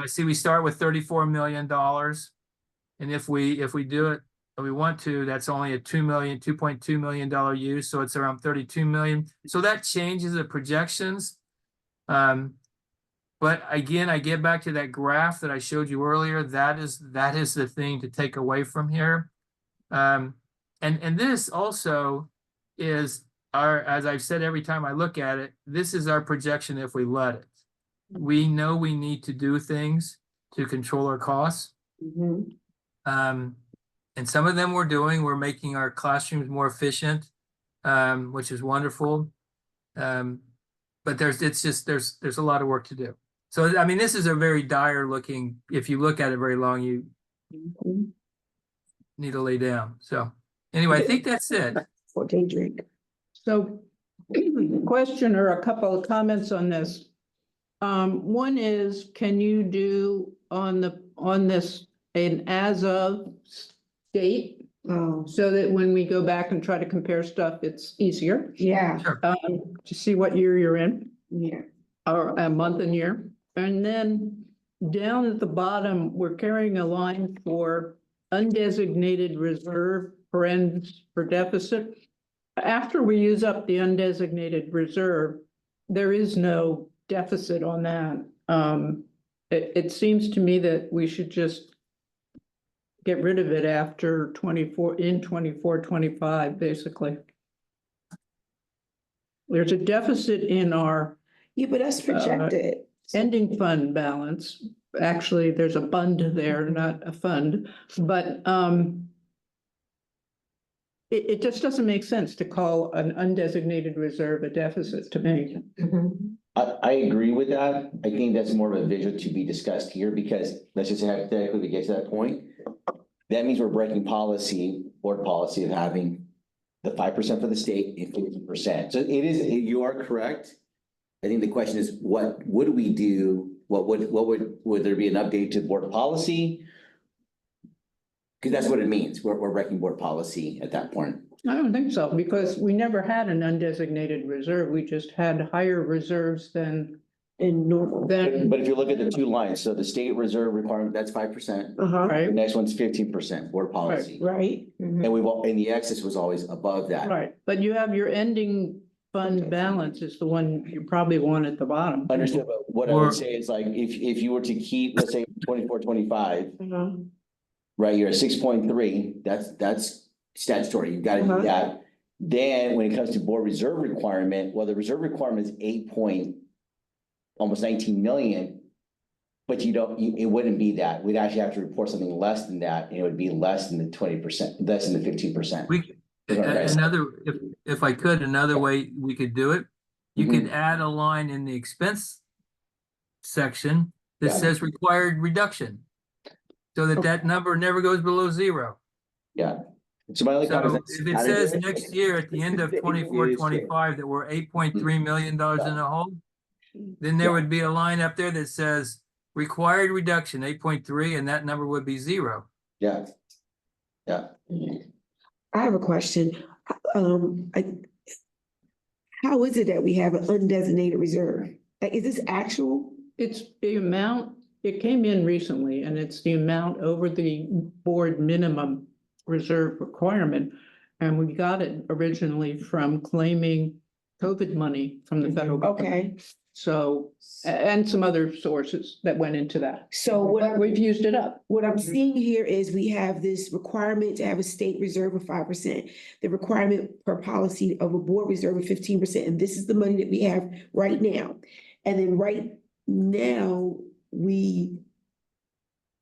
See, we start with $34 million. And if we do it, we want to, that's only a $2.2 million use. So it's around 32 million. So that changes the projections. But again, I get back to that graph that I showed you earlier. That is the thing to take away from here. And this also is our, as I've said every time I look at it, this is our projection if we let it. We know we need to do things to control our costs. And some of them we're doing. We're making our classrooms more efficient, which is wonderful. But there's a lot of work to do. So, I mean, this is a very dire looking, if you look at it very long, you need to lay down. So anyway, I think that's it. So question or a couple of comments on this. One is, can you do on this an as of date? So that when we go back and try to compare stuff, it's easier. Yeah, Sure. To see what year you're in, yeah. or a month and year. And then down at the bottom, we're carrying a line for undesignated reserve for deficit. After we use up the undesignated reserve, there is no deficit on that. It seems to me that we should just get rid of it after 24-25, basically. There's a deficit in our Yeah, but that's projected. ending fund balance. Actually, there's a fund there, not a fund, but it just doesn't make sense to call an undesignated reserve a deficit to me. I agree with that. I think that's more of a visual to be discussed here, because let's just say hypothetically we get to that point. That means we're breaking board policy of having the 5% for the state and 50%. So you are correct. I think the question is, what would we do? Would there be an update to board policy? Because that's what it means. We're breaking board policy at that point. I don't think so, because we never had an undesignated reserve. We just had higher reserves than normal. But if you look at the two lines, so the state reserve requirement, that's 5%. The right, next one's 15% board policy. Right. And and the excess was always above that. right. But you have your ending fund balance is the one you probably want at the bottom. Understood, but what I would say is, like, if you were to keep, let's say 24-25, right, you're at 6.3, that's statutory, you've got to do that. Then when it comes to board reserve requirement, well, the reserve requirement is almost 19 million. But it wouldn't be that. We'd actually have to report something less than that, and it would be less than the 20%, less than the 15%. If I could, another way we could do it, you could add a line in the expense section that says required reduction, so that number never goes below 0. Yeah. So my only comment is, if it says next year at the end of 24-25 that we're $8.3 million in the hole, then there would be a line up there that says required reduction 8.3, and that number would be 0. Yeah. I have a question. how is it that we have an undesignated reserve? Like, is this actual? It's the amount, it came in recently, and it's the amount over the board minimum reserve requirement. And we got it originally from claiming COVID money from the federal government. Okay, So, and some other sources that went into that. so what We've used it up. what I'm seeing here is we have this requirement to have a state reserve of 5%, the requirement per policy of a board reserve of 15%, and this is the money that we have right now. And then right now, we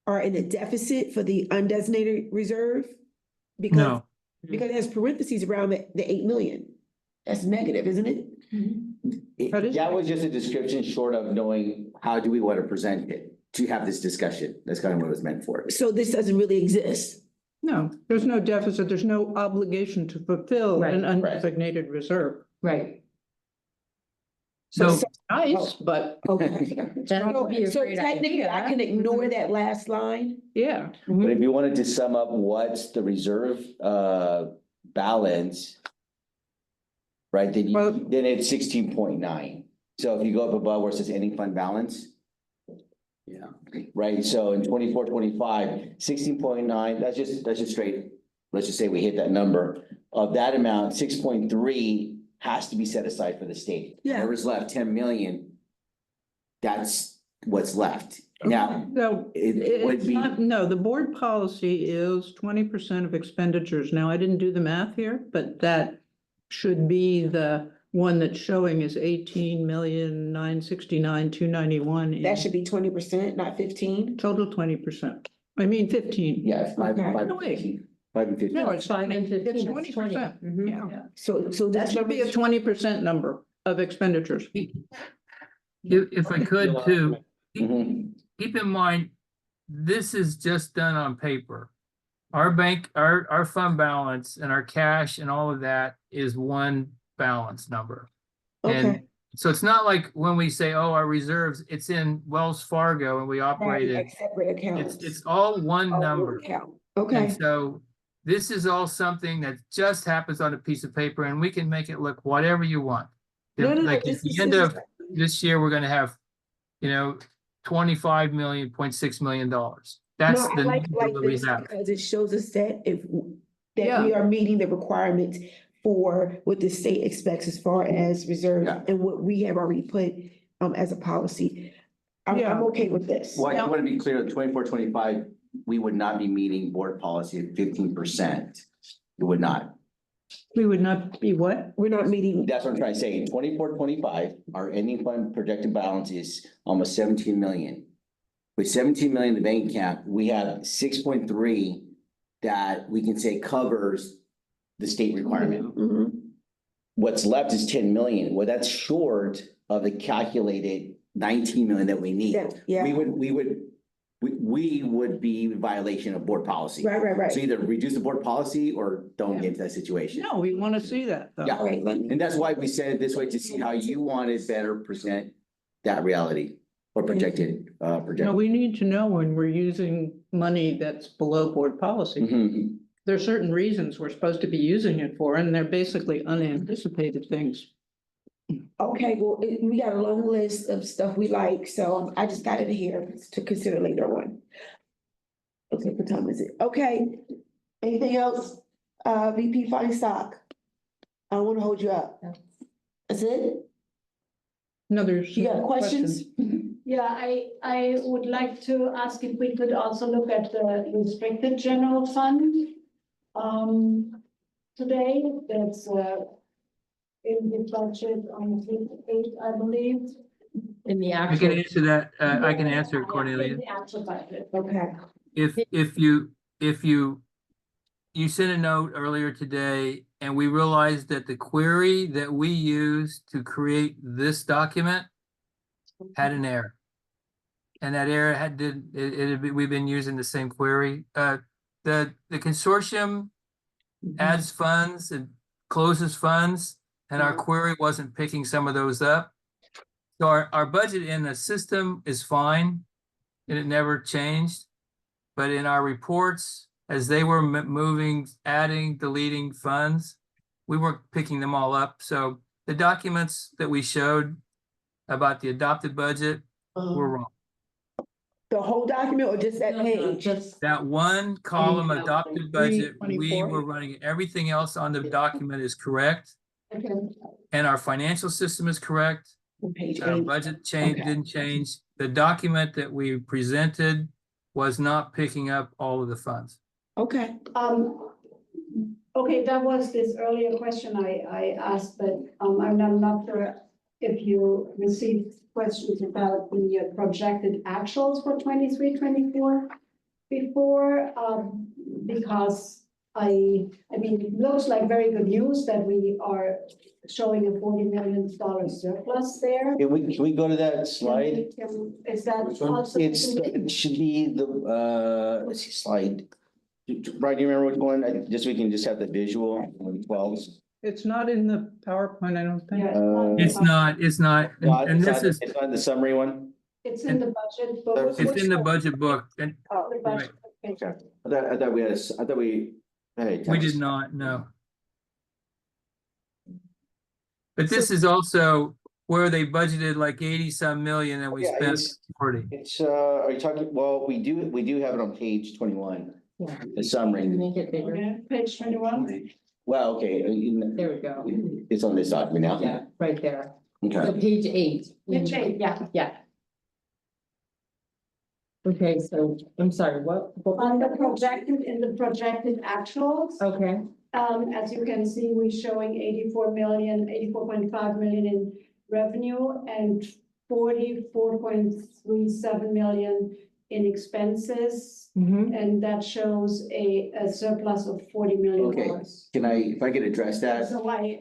are in a deficit for the undesignated reserve. Because, No, because it has parentheses around the 8 million. That's negative, isn't it? That is- That was just a description short of knowing how do we want to present it, to have this discussion. That's kind of what it was meant for. So this doesn't really exist. No, there's no deficit, there's no obligation to fulfill an Right, undesignated reserve. Right. so, Nice, but Okay. That would be a So great technically, I can idea. ignore that last line. yeah, But if you wanted to sum up what's the reserve balance, right, then Well- then it's 16.9. So if you go up above where it says ending fund balance, Yeah. right, so in 24-25, 16.9, that's just straight. Let's just say we hit that number. Of that amount, 6.3 has to be set aside for the state. Yeah. Whatever's left, 10 million, that's what's left. Now, no, it would it's be. not, no, the board policy is 20% of expenditures. Now, I didn't do the math here, but that should be the one that's showing is 18,969,291. That should be 20%, not 15. Total 20%. I mean 15. Yeah, five, Okay. five, No way. 15, 5 and 15. No, it's 5 and 15, It's it's 20%. 20. Yeah. So That this should be a 20% number of expenditures. if I could too, Mhm. keep in mind, this is just done on paper. Our bank, our fund balance and our cash and all of that is one balance number. Okay. And so it's not like when we say, oh, our reserves, it's in Wells Fargo and we operate Like it. separate accounts. It's all one Oh, number. account. And Okay, so this is all something that just happens on a piece of paper and we can make it look whatever you want. No, no, no, Like at this the is- end this of is- this year, we're gonna have, $25.6 million. That's no, I the like number that we this have. because it shows us that that Yeah. we are meeting the requirements for what the state expects as far as reserve Yeah. and what we have already put as a policy. I'm Yeah. okay with this. Well, I want to be clear, 24-25, we would not be meeting board policy at 15%. It would not. We would not be what? We're not meeting, That's what I'm trying to say. In 24-25, our ending fund projected balance is almost 17 million. With 17 million in the bank account, we have 6.3 that we can say covers the state requirement. Mhm. What's left is 10 million. Well, that's short of the calculated 19 million that we need. Yeah, We would be in violation of board policy. right. So either reduce the board policy or don't get into that situation. No, we want to see that though. Yeah. All right, let me, And that's why we said it this way, to see how you want to better present that reality or projected. No, we need to know when we're using money that's below board policy. Mhm. There are certain reasons we're supposed to be using it for, and they're basically unanticipated things. okay, well, we got a long list of stuff we like, so I just got it here to consider later on. Okay, what time is it? Okay, anything else? VP Feinstock? I don't want to hold you up. That's it? No, there's. You got questions? Yeah, I would like to ask if we could also look at the restricted general fund. Today, that's in the budget on page 8, I believe. In the I can actual, answer that, I can answer it, Yeah, Cornelia. in the actual budget. Okay, If you sent a note earlier today and we realized that the query that we used to create this document had an error. And that error we've been using the same query. The consortium adds funds and closes funds, and our query wasn't picking some of those up. So our budget in the system is fine, and it never changed. But in our reports, as they were moving, adding, deleting funds, we weren't picking them all up. So the documents that we showed about the adopted budget were wrong. The whole document or just that page? Just, That one column that adopted budget, we 324. were running, everything else on the document is correct. Okay. And our financial system is correct. Page Our 8. budget change Okay. didn't change. The document that we presented was not picking up all of the funds. Okay. Okay, that was this earlier question I asked, but, I'm not sure if you received questions about the projected actuals for 23-24 before, because I mean, it looks like very good news that we are showing a $40 million surplus there. Can we go to that slide? Is that also? It should be the, let's see, slide. Brian, do you remember which one? Just so we can just have the visual on 12s. It's not in the PowerPoint, I don't think. Yeah. It's not, and this is, It's not the summary one? It's in the budget book. it's in the budget book, and The budget, okay. I thought we had, I thought we. hey, we did not, know. But this is also where they budgeted like 80-some million and we Yeah, spent it's- 40. It's, are you talking, well, we do have it on page 21, yeah, the summary. make it bigger. Okay, page 21. Well, okay, There we go. it's on this document now. Yeah, right there. So Okay. page 8. Page 8, yeah. Yeah. Okay, so I'm sorry, what? On the projected, in the projected actuals, Okay, as you can see, we're showing 84.5 million in revenue and 44.37 million in expenses. And that shows a surplus of $40 million. Okay. If I could address that? So I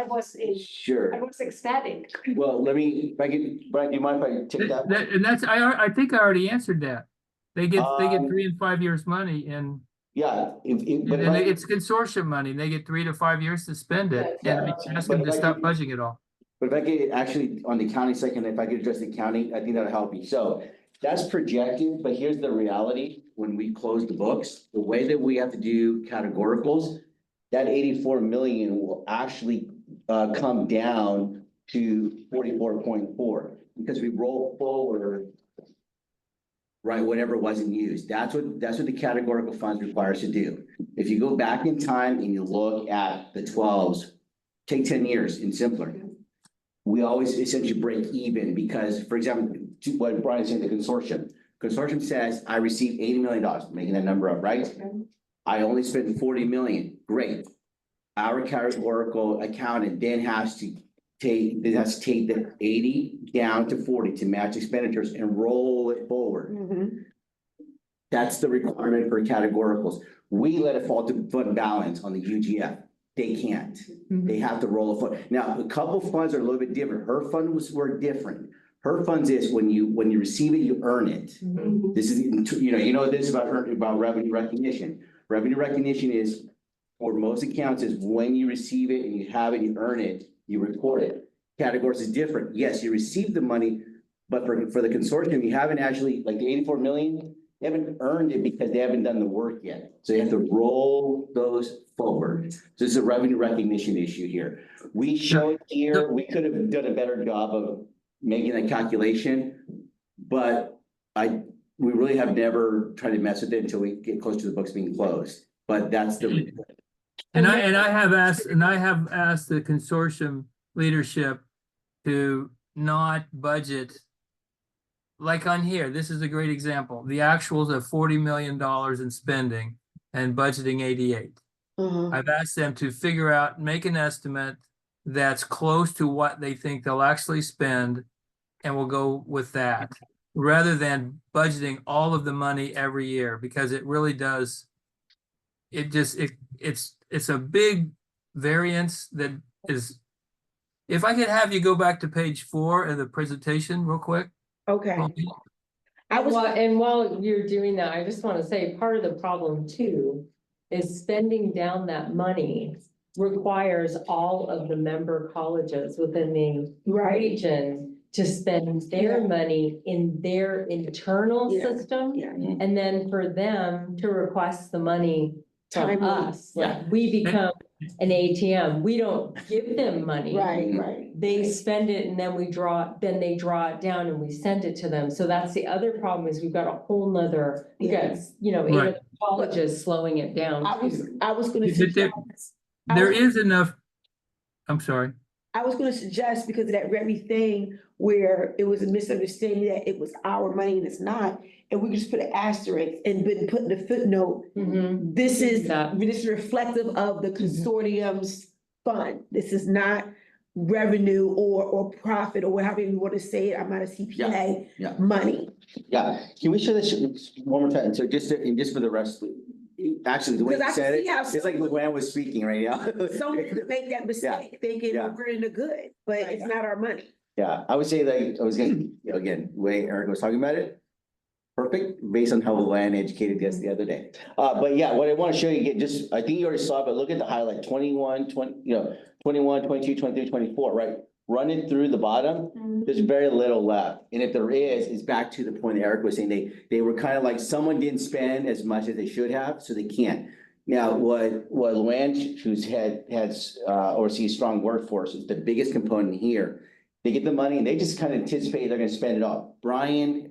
was Sure. ecstatic. Well, let me, if I could, Brian, do you mind if I take that? And that's, I think I already answered that. They get Um, 3 and 5 years money and Yeah, but if and I- it's consortium money. They get 3 to 5 years to spend it. Yeah, And yeah. ask them But to if I stop could- budgeting it all. But if I could actually, on the county second, if I could address the county, I think that'll help you. So that's projected, but here's the reality. When we close the books, the way that we have to do categoricals, that 84 million will actually come down to 44.4 because we roll forward, right, whatever wasn't used. That's what the categorical funds require us to do. If you go back in time and you look at the 12s, take 10 years in simpler. We always essentially break even because, for example, what Brian said, the consortium. Consortium says, I received $80 million, making that number up, right? I only spent 40 million, great. Our categorical accountant then has to take the 80 down to 40 to match expenditures and roll it forward. That's the requirement for categoricals. We let it fall to fund balance on the UGF. They can't. They have to roll a fund. Now, a couple funds are a little bit different. Her funds were different. Her funds is when you receive it, you earn it. This is, you know this about revenue recognition. Revenue recognition is, for most accounts, is when you receive it and you have it, you earn it, you report it. Categories is different. Yes, you receive the money, but for the consortium, you haven't actually, like the 84 million, they haven't earned it because they haven't done the work yet. So you have to roll those forward. So this is a revenue recognition issue here. We show it here, we could have done a better job of making that calculation, but we really have never tried to mess with it until we get close to the books being closed. But that's the. And I have asked the consortium leadership to not budget. Like on here, this is a great example. The actuals of $40 million in spending and budgeting 88. I've asked them to figure out, make an estimate that's close to what they think they'll actually spend, and we'll go with that, rather than budgeting all of the money every year, because it really does. It's a big variance that is. If I could have you go back to page 4 of the presentation real quick. Okay. And while you're doing that, I just want to say, part of the problem too is spending down that money requires all of the member colleges within the region to spend their money in their internal Yeah. system. Yeah. And then for them to request the money from Timely, us, yeah. like we become an ATM, we don't give them money. Right, right. They spend it and then then they draw it down and we send it to them. So that's the other problem is we've got a whole nother, we got, Yes. you know, 8 Right. other colleges slowing it down I was, too. I was gonna There- there- suggest. There is enough, I'm sorry. I was gonna suggest because of that very thing where it was a misunderstanding that it was our money and it's not, and we could just put an asterisk and then put the footnote. Mhm. This is That- reflective of the consortium's fund. This is not revenue or profit or whatever you want to say it. I'm not a CPA. yeah. Money. Yeah, can we show this one more time? So just, and just for the rest, actually, the way Because I you said can it, see how it's like Luann was speaking right now. Some people make that mistake thinking Yeah. we're in the good, but it's not our money. Yeah, I would say like, I was gonna, you know, again, the way Eric was talking about it. Perfect, based on how Luann educated us the other day. But yeah, what I want to show you again, just, I think you already saw it, but look at the highlight, 21, 21, 22, 23, 24, right? Run it through the bottom, there's very little left. And if there is, it's back to the point Eric was saying, they were kind of like, someone didn't spend as much as they should have, so they can't. Now, what Luann, who's oversees strong workforce, is the biggest component here. They get the money and they just kind of anticipate they're gonna spend it all. Brian,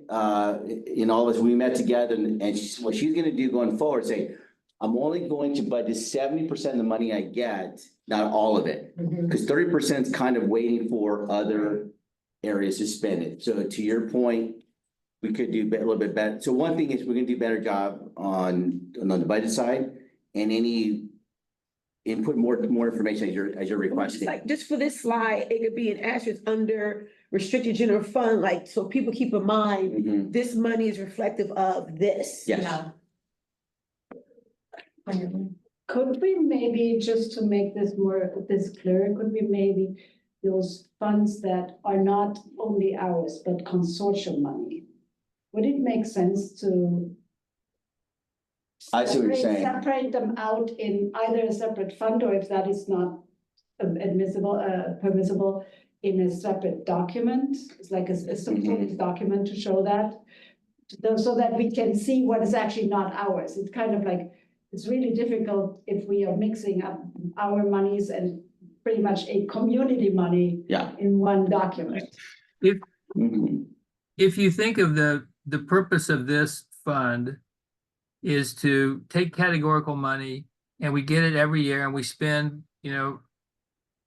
in all of us, we met together and what she's gonna do going forward, say, I'm only going to budget 70% of the money I get, not all of it. Mhm. Because 30% is kind of waiting for other areas to spend it. So to your point, we could do a little bit better. So one thing is we're gonna do a better job on the budget side and any input more information as you're requesting. Like, just for this slide, it could be an asterisk under restricted general fund, like, so people keep in mind, Mhm. this money is reflective of this. Yes. Yeah. Could we maybe, just to make this clear, could we maybe those funds that are not only ours, but consortium money? Would it make sense to I see what you're saying. separate them out in either a separate fund, or if that is not admissible, permissible, in a separate document? It's like a supporting document to show that. So that we can see what is actually not ours. It's kind of like, it's really difficult if we are mixing up our monies and pretty much a community money Yeah. in one document. Mhm. If you think of the purpose of this fund is to take categorical money and we get it every year and we spend,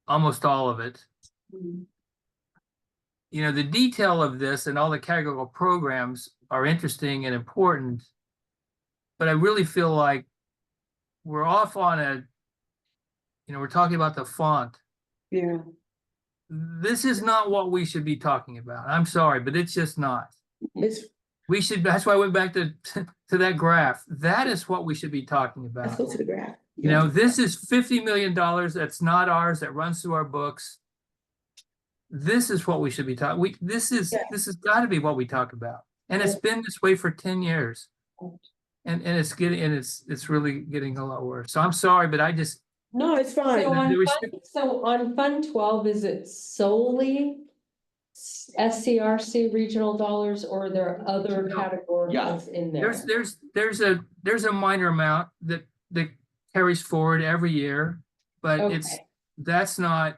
almost all of it. The detail of this and all the categorical programs are interesting and important. But I really feel like we're off on we're talking about the font. Yeah. This is not what we should be talking about. I'm sorry, but it's just not. That's why I went back to that graph. That is what we should be talking Let's about. go to the graph. This is $50 million. That's not ours. That runs through our books. This is what we should be talking. This has got to be what we talk about. And it's been this way for 10 years. And it's really getting a lot worse. So I'm sorry, but I just, No, it's fine. So on Fund 12, is it solely SCRC regional dollars, or are there other categories in there? there's a minor amount that carries forward every year, but Okay. that's not,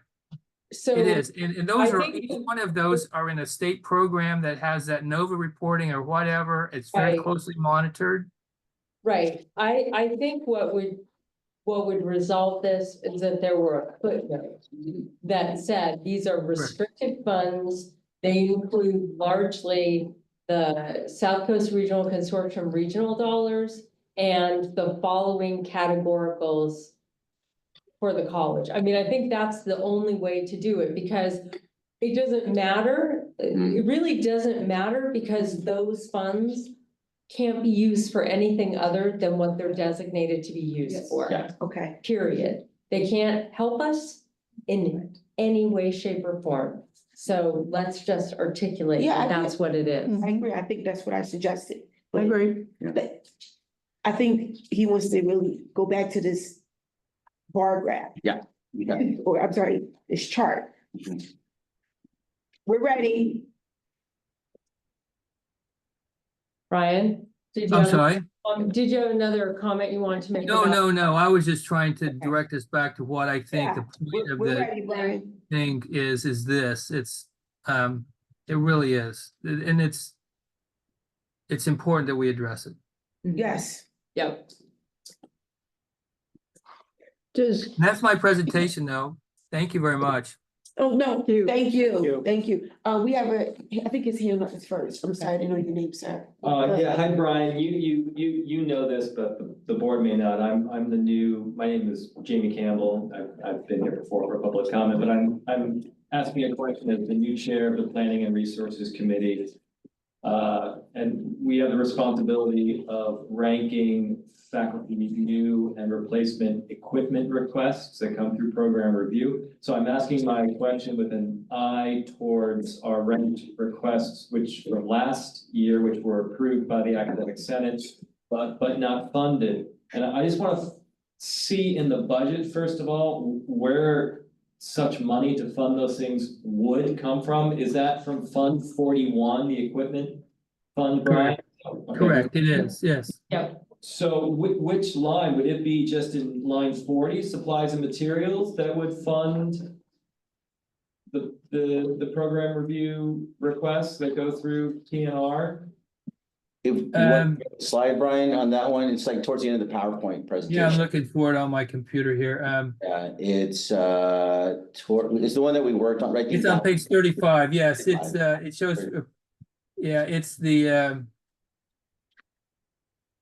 So it is. And those I are, think- each one of those are in a state program that has that NOVA reporting or whatever. It's very Right. closely monitored. Right, I think what would resolve this is that there were a footnote that said, these are restricted funds. They include largely the South Coast Regional Consortium regional dollars and the following categoricals for the college. I mean, I think that's the only way to do it, because it doesn't matter. It really doesn't matter, because those funds can't be used for anything other than what they're designated to be used Yes. for. Yeah. Okay. Period. They can't help us in any way, shape, or form. So let's just articulate Yeah, I that that's what it is. I agree. I think that's what I suggested. I But agree. I think he wants to really go back to this bar graph, Yeah. or I'm sorry, this chart. We're ready. Brian? Did you I'm have, sorry. did you have another comment you wanted to make? No, about- no, no. I was just trying to direct us back to what I think the Yeah, point of we're the ready, Brian. thing is this. It really is. And it's important that we address it. Yes. Yep. Does, And that's my presentation though. Thank you very much. Oh, no, You. thank you, you. thank you. We have I think his hand up is first. I'm sorry, I didn't know your name, sir. Yeah, hi, Brian. You know this, but the board may not. I'm the new, my name is Jamie Campbell. I've been here before for public comment, but I'm asking a question as the new chair of the Planning and Resources Committee. And we have the responsibility of ranking faculty new and replacement equipment requests that come through program review. So I'm asking my question with an eye towards our ranked requests, which from last year, which were approved by the Academic Senate, but not funded. And I just want to see in the budget, first of all, where such money to fund those things would come from. Is that from Fund 41, the equipment fund, Brian? Okay. Correct, it is, yes. Yep. So which line, would it be just in line 40, supplies and materials, that would fund the program review requests that go through TNR? If you want to slide, Brian, on that one, it's like towards the end of the PowerPoint presentation. Yeah, I'm looking for it on my computer here. It's it's the one that we worked on, right? It's on page 35. Yes, it shows, yeah, it's the,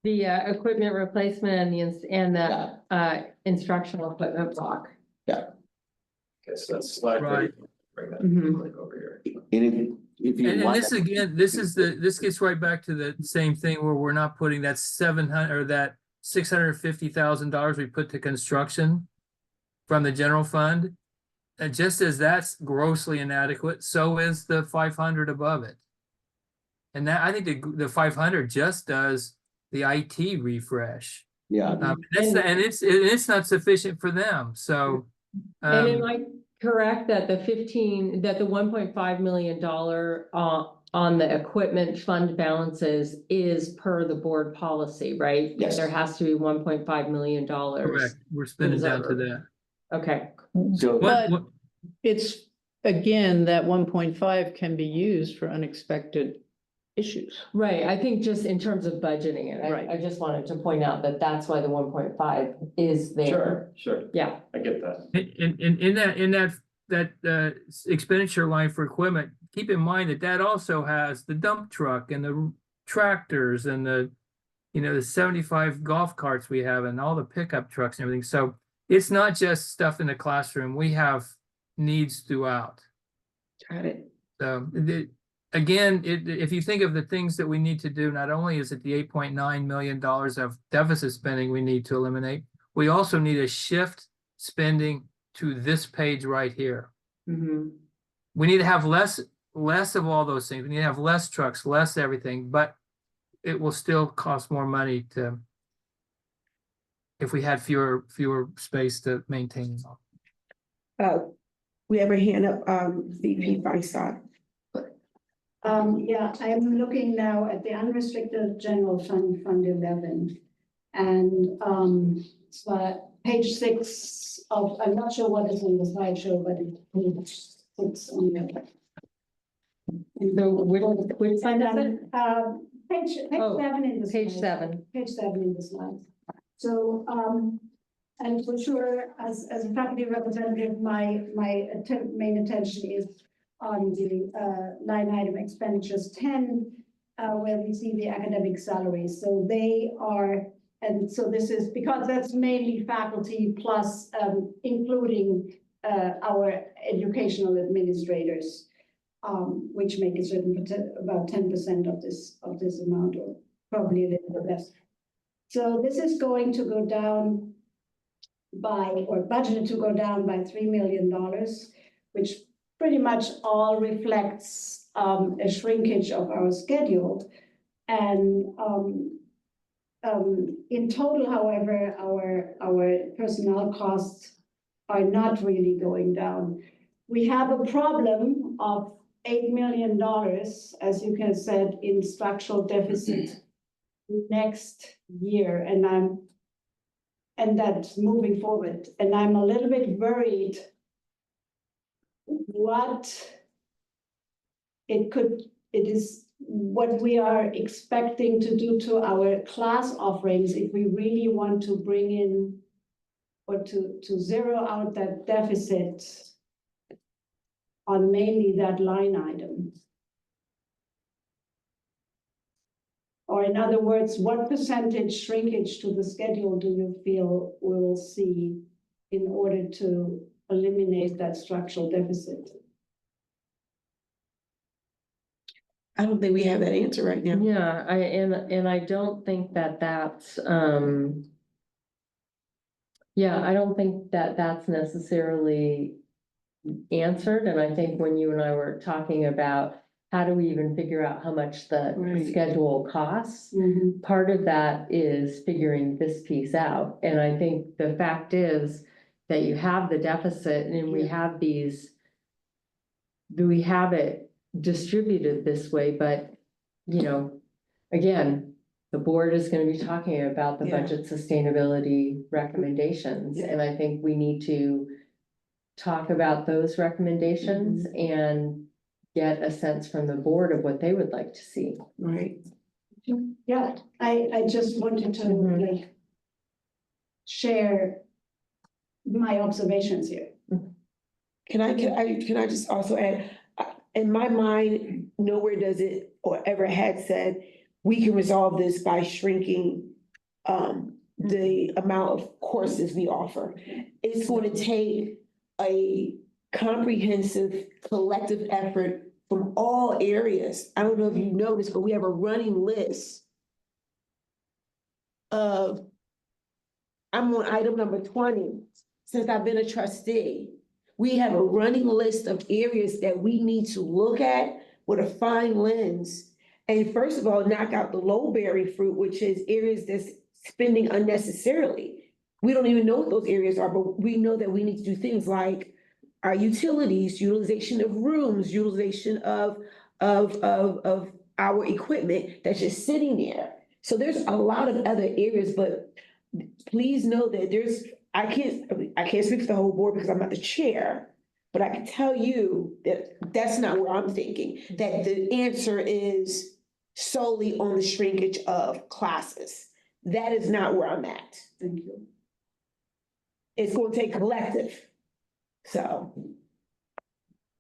The equipment replacement and the instructional equipment block. Okay, so that's slide Right. 30. Bring that Mhm. like over here. And if you and want. this again, this gets right back to the same thing where we're not putting that 700 or that $650,000 we put to construction from the general fund. And just as that's grossly inadequate, so is the 500 above it. And that, I think the 500 just does the IT refresh. Yeah, And it's not sufficient for them, so. And am I correct that the $1.5 million on the equipment fund balances is per the board policy, right? Yes. There has to be $1.5 million. Correct, we're spinning down to that. Okay, so. But- What, it's, again, that 1.5 can be used for unexpected issues. right. I think just in terms of budgeting it, Right. I just wanted to point out that that's why the 1.5 is there. Sure, Yeah. I get that. in that expenditure line for equipment, keep in mind that also has the dump truck and the tractors and the 75 golf carts we have and all the pickup trucks and everything. So it's not just stuff in the classroom. We have needs throughout. Got it. So again, if you think of the things that we need to do, not only is it the $8.9 million of deficit spending we need to eliminate, we also need to shift spending to this page right here. Mhm. We need to have less of all those things. We need to have less trucks, less everything, but it will still cost more money if we had fewer space to maintain. We have a hand up, VP Feinstein. Yeah, I am looking now at the unrestricted general fund, Fund 11. And, so page 6 of, I'm not sure what is in the slideshow, but it's page 6 on the. So which side is it? Page Oh, 7 in the. Page slide. 7. Page 7 in the slides. So, and for sure, as a faculty representative, my main attention is on the line item expenditures 10, where we see the academic salaries. So they are, and so this is because that's mainly faculty plus including our educational administrators, which make a certain about 10% of this amount, or probably a little bit less. So this is going to go down or budgeted to go down by $3 million, which pretty much all reflects a shrinkage of our schedule. And in total, however, our personnel costs are not really going down. We have a problem of $8 million, as you can said, in structural deficit next year, and that's moving forward, and I'm a little bit worried it is what we are expecting to do to our class offerings if we really want to bring in or to zero out that deficit on mainly that line item. Or in other words, what percentage shrinkage to the schedule do you feel we'll see in order to eliminate that structural deficit? I don't think we have that answer right now. Yeah, and I don't think that that's, yeah, I don't think that that's necessarily answered, and I think when you and I were talking about how do we even figure out how much the Right. schedule costs, part of that is figuring this piece out, and I think the fact is that you have the deficit and we have we have it distributed this way, but, you know, again, the board is gonna be talking about the Yeah. budget sustainability recommendations, Yeah. and I think we need to talk about those recommendations and get a sense from the board of what they would like to see. Right. Yeah, I just wanted to like share my observations here. Can I just also add, in my mind, nowhere does it or ever had said, we can resolve this by shrinking the amount of courses we offer. It's going to take a comprehensive collective effort from all areas. I don't know if you noticed, but we have a running list of, I'm on item number 20, since I've been a trustee. We have a running list of areas that we need to look at with a fine lens. And first of all, knock out the low-bearing fruit, which is areas that's spending unnecessarily. We don't even know what those areas are, but we know that we need to do things like our utilities, utilization of rooms, utilization of our equipment that's just sitting there. So there's a lot of other areas, but please know that I can't speak for the whole board because I'm not the chair, but I can tell you that that's not where I'm thinking, that the answer is solely on the shrinkage of classes. That is not where I'm at. Thank you. It's going to take collective. So.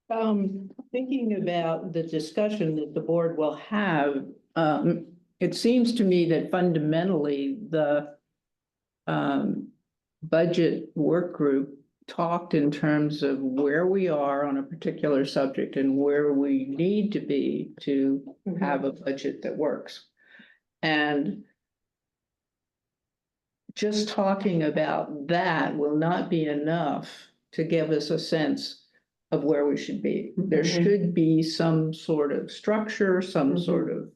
Thinking about the discussion that the board will have, it seems to me that fundamentally the budget work group talked in terms of where we are on a particular subject and where we need to be to have a budget that works. And just talking about that will not be enough to give us a sense of where we should be. There should be some sort of structure, some sort of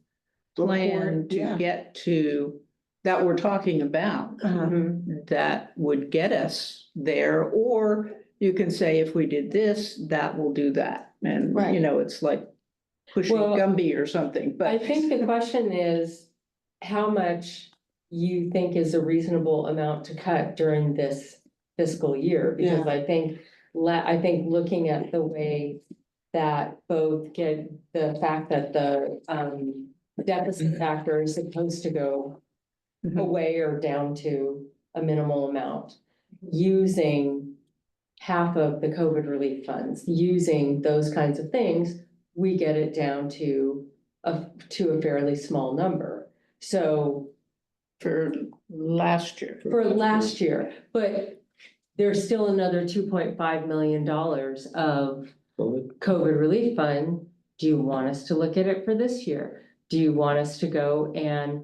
plan to get to that we're talking about that would get us there. Or you can say, if we did this, that will do that. And, you know, it's like pushing Gumby or something, but I think the question is how much you think is a reasonable amount to cut during this fiscal year, because I think looking at the way that both get the fact that the deficit factor is supposed to go away or down to a minimal amount, using half of the COVID relief funds, using those kinds of things, we get it down to a fairly small number. So for last year, but there's still another $2.5 million of COVID relief fund. Do you want us to look at it for this year? Do you want us to go and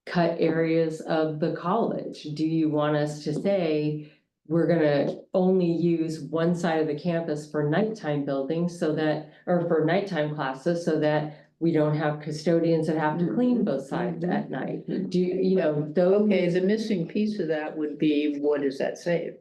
cut areas of the college? Do you want us to say, we're gonna only use one side of the campus for nighttime buildings or for nighttime classes so that we don't have custodians that have to clean both sides at night? Do you know, okay, the missing piece of that would be, what does that save?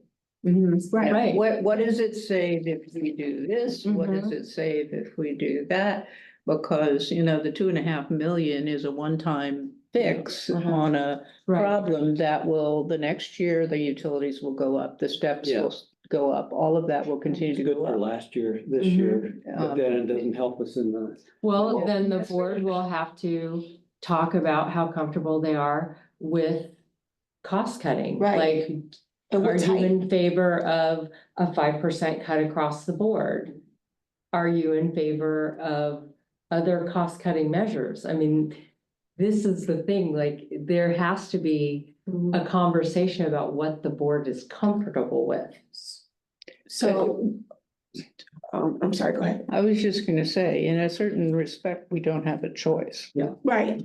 Right. What does it save if we do this? What does it save if we do that? Because, you know, the 2.5 million is a one-time fix Uh-huh. on a Right, problem that will, the next year, the utilities will go up, the steps Yeah. will go up, all of that will continue It's to good go for up. last year, this Mhm. year, but then it doesn't help us in the. well, Yeah, then the that's board right. will have to talk about how comfortable they are with cost cutting. Right. Like, And are what you type? in favor of a 5% cut across the board? Are you in favor of other cost cutting measures? I mean, this is the thing, like, there has to be a conversation about what the board is comfortable with. So, I'm sorry, go ahead. I was just gonna say, in a certain respect, we don't have a choice. Right,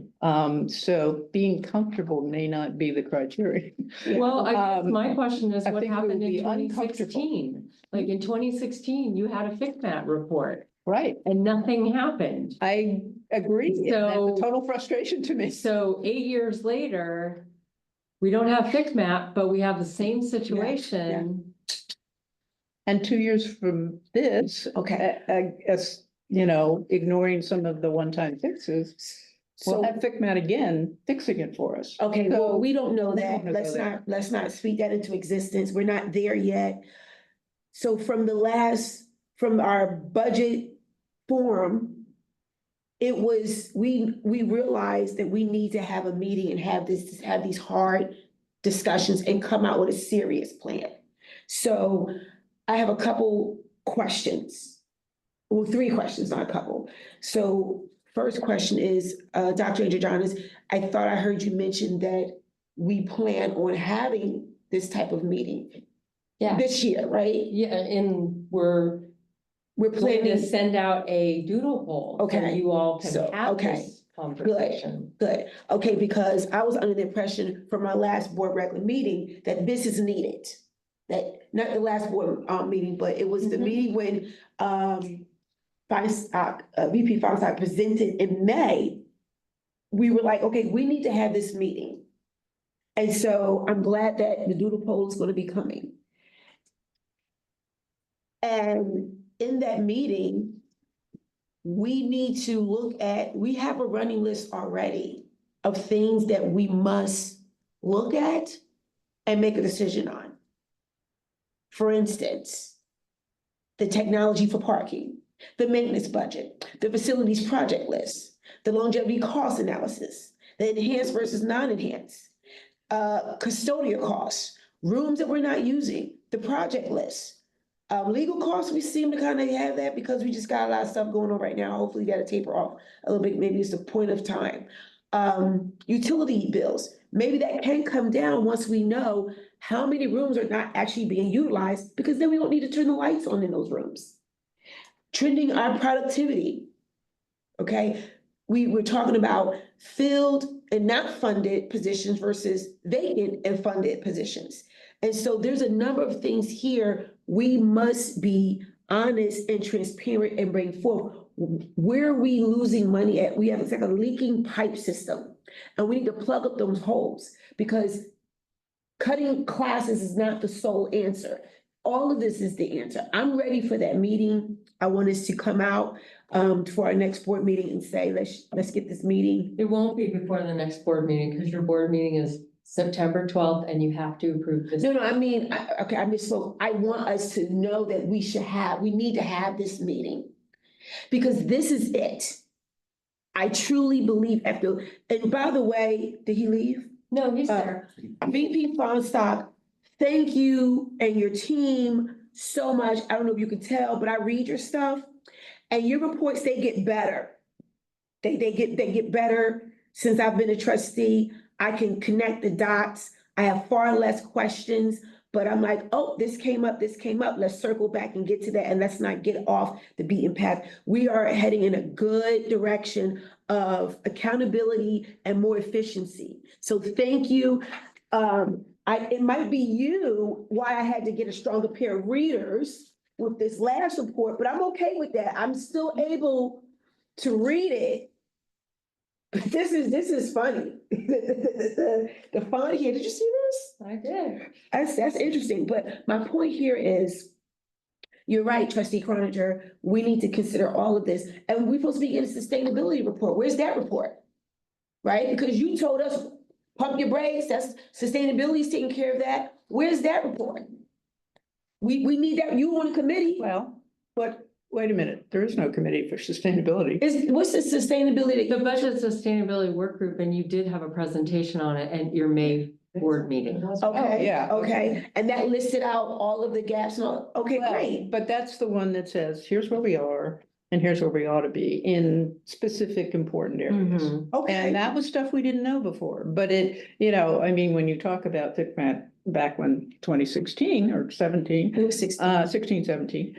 So being comfortable may not be the criteria. Well, I guess Um, my question is, I what think we'll happened in be 2016? Like, in 2016, you had a FICMAT report Right, and nothing happened. I agree. and that's So- a total frustration to me. So 8 years later, we don't have FICMAT, but we have the same situation. And 2 years from this, okay. as, you know, ignoring some of the one-time fixes, we'll So, have FICMAT again fixing it for us. okay, So- well, we don't know We that. don't know that. Let's not speak that into existence. We're not there yet. So from our budget forum, it was, we realized that we need to have a meeting and have these hard discussions and come out with a serious plan. So I have a couple questions. Well, 3 questions, not a couple. So first question is, Dr. Androgenis, I thought I heard you mention that we plan on having this type of meeting Yeah, this year, right? yeah, and we're We're planning to planning, send out a doodle poll. So Okay. you all can So, have okay. this conversation. good, okay, because I was under the impression from our last board regular meeting that this is needed. That, not the last board, meeting, but it was the Mhm. meeting when, Feinstock, VP Feinstock presented in May. We were like, okay, we need to have this meeting. And so I'm glad that the doodle poll is gonna be coming. And in that meeting, we need to look at, we have a running list already of things that we must look at and make a decision on. For instance, the technology for parking, the maintenance budget, the facilities project list, the longevity cost analysis, the enhanced versus non-enhanced, custodial costs, rooms that we're not using, the project list. Legal costs, we seem to kind of have that because we just got a lot of stuff going on right now. Hopefully that'll taper off a little bit. Maybe it's the point of time. Utility bills, maybe that can come down once we know how many rooms are not actually being utilized, because then we don't need to turn the lights on in those rooms. Trending our productivity. Okay, we're talking about filled and not funded positions versus vacant and funded positions. And so there's a number of things here we must be honest and transparent and bring forth. Where are we losing money at? We have, it's like a leaking pipe system, and we need to plug up those holes, because cutting classes is not the sole answer. All of this is the answer. I'm ready for that meeting. I want us to come out for our next board meeting and say, let's get this meeting. It won't be before the next board meeting, because your board meeting is September 12th and you have to approve this. No, I mean, okay, I misspoke. I want us to know that we need to have this meeting. Because this is it. I truly believe after, and by the way, did he leave? No, he's there. VP Feinstock, thank you and your team so much. I don't know if you can tell, but I read your stuff and your reports, they get better. They get better since I've been a trustee. I can connect the dots. I have far less questions, but I'm like, oh, this came up. Let's circle back and get to that. And let's not get off the beaten path. We are heading in a good direction of accountability and more efficiency. So thank you. It might be you why I had to get a stronger pair of readers with this last report, but I'm okay with that. I'm still able to read it. But this is funny. The font here, did you see this? I did. That's interesting, but my point here is, you're right, trustee Croninger, we need to consider all of this, and we're supposed to be getting a sustainability report. Where's that report? right? Because you told us, pump your brakes, that's sustainability's taking care of that. Where's that report? We need that, you on a committee, Well, but wait a minute, there is no committee for sustainability. what's the sustainability? The budget sustainability work group, and you did have a presentation on it at your May board meeting. Okay, yeah. okay, and that listed out all of the gaps and all, okay, Well, great. but that's the one that says, here's where we are and here's where we ought to be in specific important areas. Mhm. Okay, And that was stuff we didn't know before, but it, I mean, when you talk about FICMAT back when 2016 or 17, it was 16. 16, 17,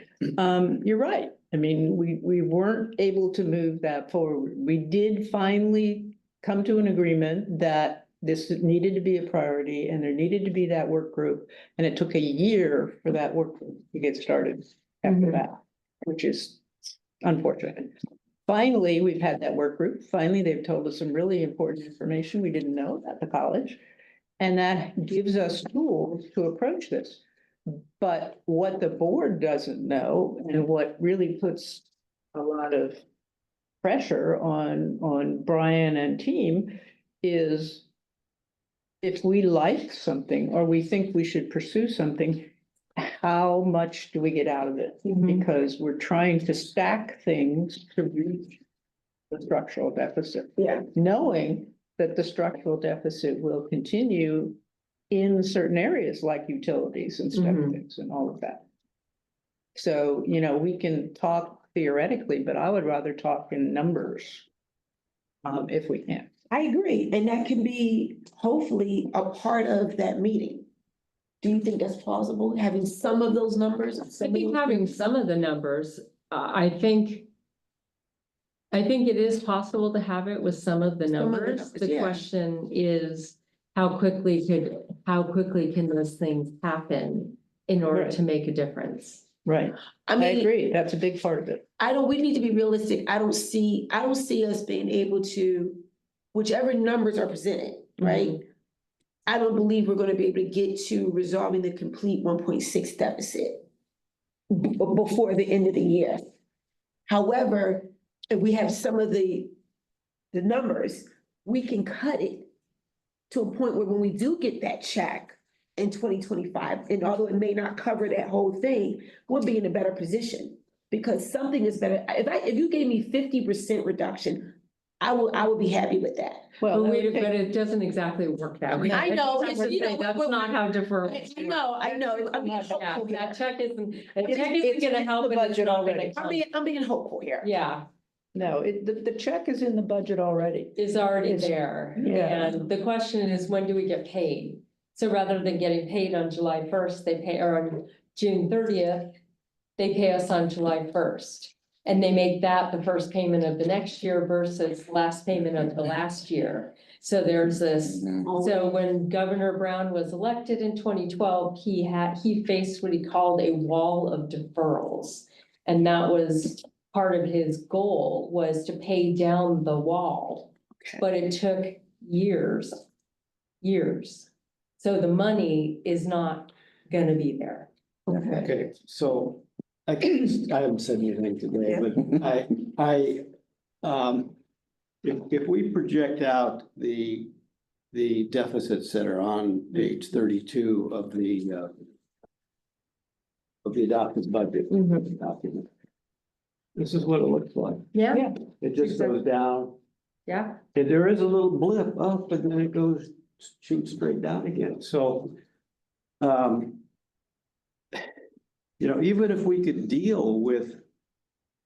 you're right. I mean, we weren't able to move that forward. We did finally come to an agreement that this needed to be a priority and there needed to be that work group. And it took a year for that work group to get started after Mhm. that, which is unfortunate. Finally, we've had that work group. Finally, they've told us some really important information we didn't know at the college. And that gives us tools to approach this. But what the board doesn't know and what really puts a lot of pressure on Brian and team is if we like something or we think we should pursue something, how much do we get out of it? Mhm. Because we're trying to stack things to reach the structural deficit, Yeah, knowing that the structural deficit will continue in certain areas like utilities and Mhm. things and all of that. So, we can talk theoretically, but I would rather talk in numbers. If we can. I agree, and that can be hopefully a part of that meeting. Do you think that's plausible, having some of those numbers? I think having some of the numbers, I think it is possible to have it with some of the Some of the numbers. numbers, The yeah. question is, how quickly can those things happen in order Right. to make a difference? Right. I I mean, agree. That's a big part of it. we need to be realistic. I don't see us being able to, whichever numbers are presented, right? I don't believe we're gonna be able to get to resolving the complete 1.6 deficit before the end of the year. However, if we have some of the numbers, we can cut it to a point where when we do get that check in 2025, and although it may not cover that whole thing, we'll be in a better position. Because something is better. If you gave me 50% reduction, I would be happy with that. Well, But it doesn't exactly work that way. I know, That's it's, that's not how deferral. I know, I'm being Yeah, hopeful here. that check isn't It's gonna in help. the and it's budget not gonna already. come. I'm being hopeful here. Yeah, no, the check is in the budget already. is already It's- there. yeah. And the question is, when do we get paid? So rather than getting paid on July 1st, or on June 30th, they pay us on July 1st. And they make that the first payment of the next year versus last payment of the last year. So there's this, so when Governor Brown was elected in 2012, he faced what he called a wall of deferrals. And that was part of his goal, was to pay down the wall. Okay. But it took years. So the money is not gonna be there. Okay, so I haven't said anything today, but if we project out the deficits that are on page 32 of the adopted budget document, this is what it looks like. Yeah, It just goes down, yeah. and there is a little blip up, and then it goes, shoots straight down again, so. Even if we could deal with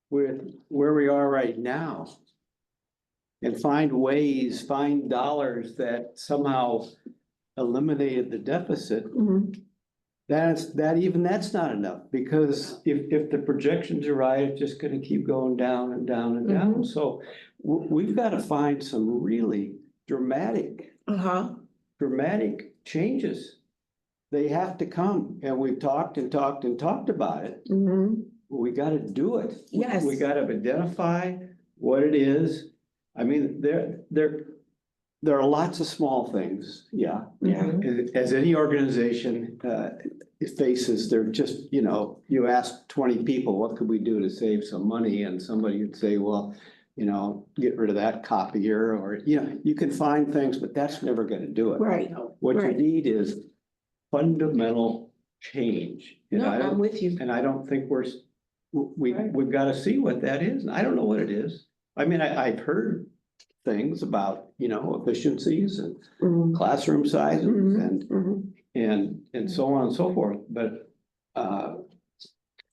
where we are right now. And find dollars that somehow eliminated the deficit. That's not enough, because if the projections are right, it's just gonna keep going down and down and down, so. We've gotta find some really dramatic changes. They have to come, and we've talked about it. We gotta do it. Yes. We gotta identify what it is. I mean, there are lots of small things, yeah. As any organization faces, they're just, you ask 20 people, what could we do to save some money? And somebody would say, well, you know, get rid of that copier, or, you know, you can find things, but that's never gonna do it. Right. What you Right. need is fundamental change. And No, I I'm don't, with you. and I don't think we've got to see what that is. And I don't know what it is. I mean, I've heard things about, you know, efficiencies and Mhm, classroom sizes mhm, mhm. and so on and so forth, but,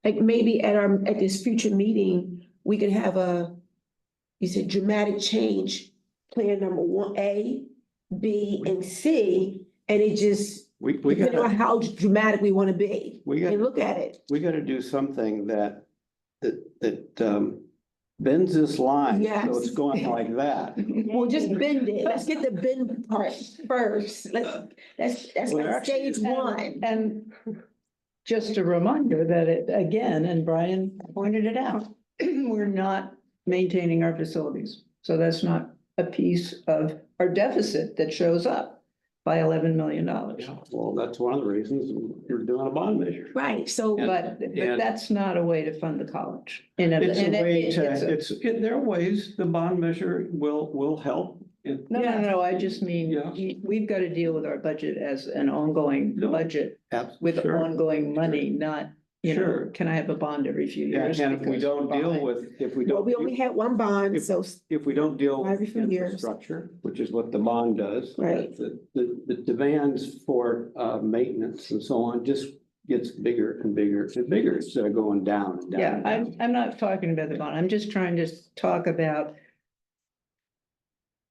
Like maybe at this future meeting, we could have you said dramatic change, plan number one, A, B, and C, and it just, we depending on gotta, how dramatic we want to be, we and gotta, look at it. we gotta do something that bends this line. So it's Yes. going like that. Well, just bend it. Let's get the bend part first. That's Well, like actually, stage one. And just a reminder that it, again, and Brian pointed it out, we're not maintaining our facilities. So that's not a piece of our deficit that shows up by $11 million. Yeah, well, that's one of the reasons we're doing a bond measure. Right, so. But And- that's not a way to fund the college. And It's a way it's to, there are ways the bond measure will help. No, I just mean, Yeah. we've got to deal with our budget as an ongoing No. budget with Sure. ongoing money, not, you know, Sure. can I have a bond every few Yeah, years? and if we because don't we're deal behind? with, if we Well, don't, we only had one bond, so, if we don't deal Every with few years. infrastructure, which is what the bond does. Right. The demands for maintenance and so on just gets bigger and bigger and bigger instead of going down and down. Yeah, and down. I'm not talking about the bond. I'm just trying to talk about